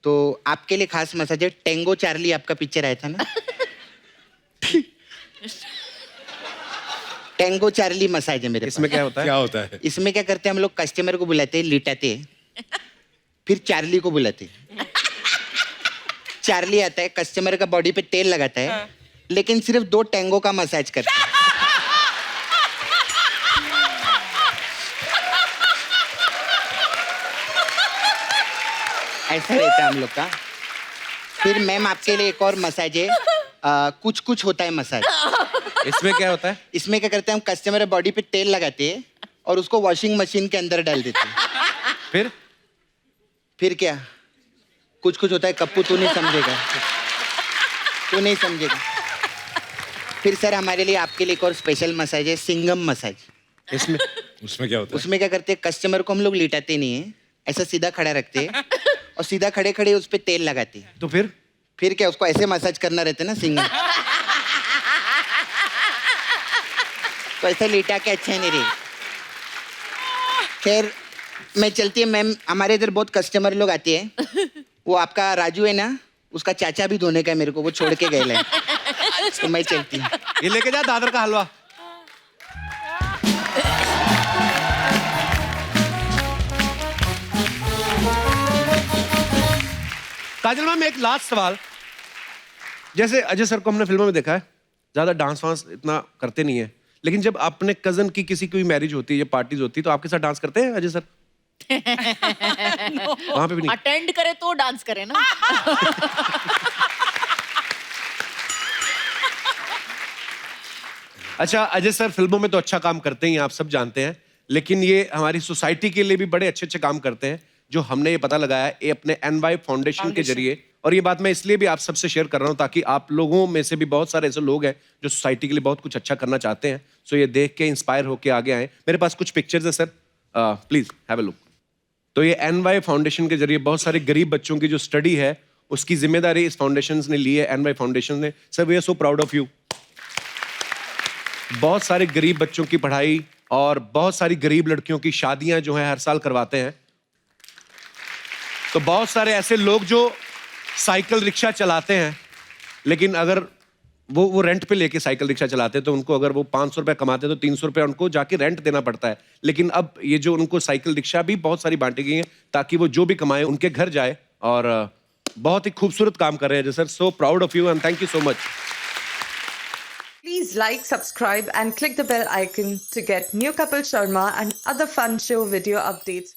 तो आपके लिए खास मसाज है। टेंगो चार्ली आपका पिक्चर आया था ना? टेंगो चार्ली मसाज है मेरे इसमें पास। क्या होता है? क्या होता है? इसमें क्या करते हैं हम लोग, कस्टमर को बुलाते हैं, लिटाते हैं, फिर चार्ली को बुलाते हैं। चार्ली आता है, कस्टमर का बॉडी पे तेल लगाता है, लेकिन सिर्फ 2 टेंगो का मसाज करता है। ऐसा रहता है हम लोग का। फिर मैम आपके लिए एक और मसाज है, कुछ कुछ होता है मसाज। इसमें क्या होता है? इसमें क्या करते हैं हम, कस्टमर बॉडी पे तेल लगाते हैं और उसको वॉशिंग मशीन के अंदर डाल देते हैं। फिर क्या कुछ कुछ होता है, कप्पू तू नहीं समझेगा, तू नहीं समझेगा। फिर सर हमारे लिए आपके लिए एक और स्पेशल मसाज है, सिंगम मसाज। उसमें क्या होता है? उसमें क्या करते हैं, कस्टमर को हम लोग लिटाते नहीं है, ऐसा सीधा खड़ा रखते हैं और सीधा खड़े खड़े उस पे तेल लगाते हैं। तो फिर क्या उसको ऐसे मसाज करना रहता है ना सिंगम, तो ऐसा लिटा के अच्छा नहीं रही। खैर मैं चलती है मैम, हमारे इधर बहुत कस्टमर लोग आते हैं। वो आपका राजू है ना, उसका चाचा भी धोने का है मेरे को, वो छोड़ के गए हैं, तो मैं चलती हूँ। ये लेके जा दादर का हलवा। काजल मैम एक लास्ट सवाल, जैसे अजय सर को हमने फिल्मों में देखा है, ज्यादा डांस वांस इतना करते नहीं है, लेकिन जब अपने कजन की किसी की मैरिज होती है या पार्टीज होती है तो आपके साथ डांस करते हैं अजय सर? वहां पे भी नहीं? अटेंड करे तो डांस करे ना। अच्छा अजय सर फिल्मों में तो अच्छा काम करते ही हैं, आप सब जानते हैं, लेकिन ये हमारी सोसाइटी के लिए भी बड़े अच्छे अच्छे काम करते हैं, जो हमने ये पता लगाया ये अपने NY फाउंडेशन के जरिए। और ये बात मैं इसलिए भी आप सबसे शेयर कर रहा हूँ ताकि आप लोगों में से भी बहुत सारे ऐसे लोग हैं जो सोसाइटी के लिए बहुत कुछ अच्छा करना चाहते हैं, सो ये देख के इंस्पायर होके आगे आए। मेरे पास कुछ पिक्चर्स है sir, please have a look. तो ये NY फाउंडेशन के जरिए बहुत सारे गरीब बच्चों की जो स्टडी है उसकी जिम्मेदारी इस फाउंडेशन ने ली है, NY फाउंडेशन ने। Sir we are so proud of you. बहुत सारे गरीब बच्चों की पढ़ाई और बहुत सारी गरीब लड़कियों की शादियां जो है हर साल करवाते हैं। तो बहुत सारे ऐसे लोग जो साइकिल रिक्शा चलाते हैं, लेकिन अगर वो रेंट पे लेके साइकिल रिक्शा चलाते हैं तो उनको अगर वो 500 रुपये कमाते हैं तो 300 रुपये उनको जाके रेंट देना पड़ता है। लेकिन अब ये जो उनको साइकिल रिक्शा भी बहुत सारी बांटी गई हैं ताकि वो जो भी कमाए उनके घर जाए, और बहुत ही खूबसूरत काम कर रहे हैं sir. So proud of you and thank you so much. Please like, subscribe and click the bell icon to get new Kapil Sharma and other fun show video updates.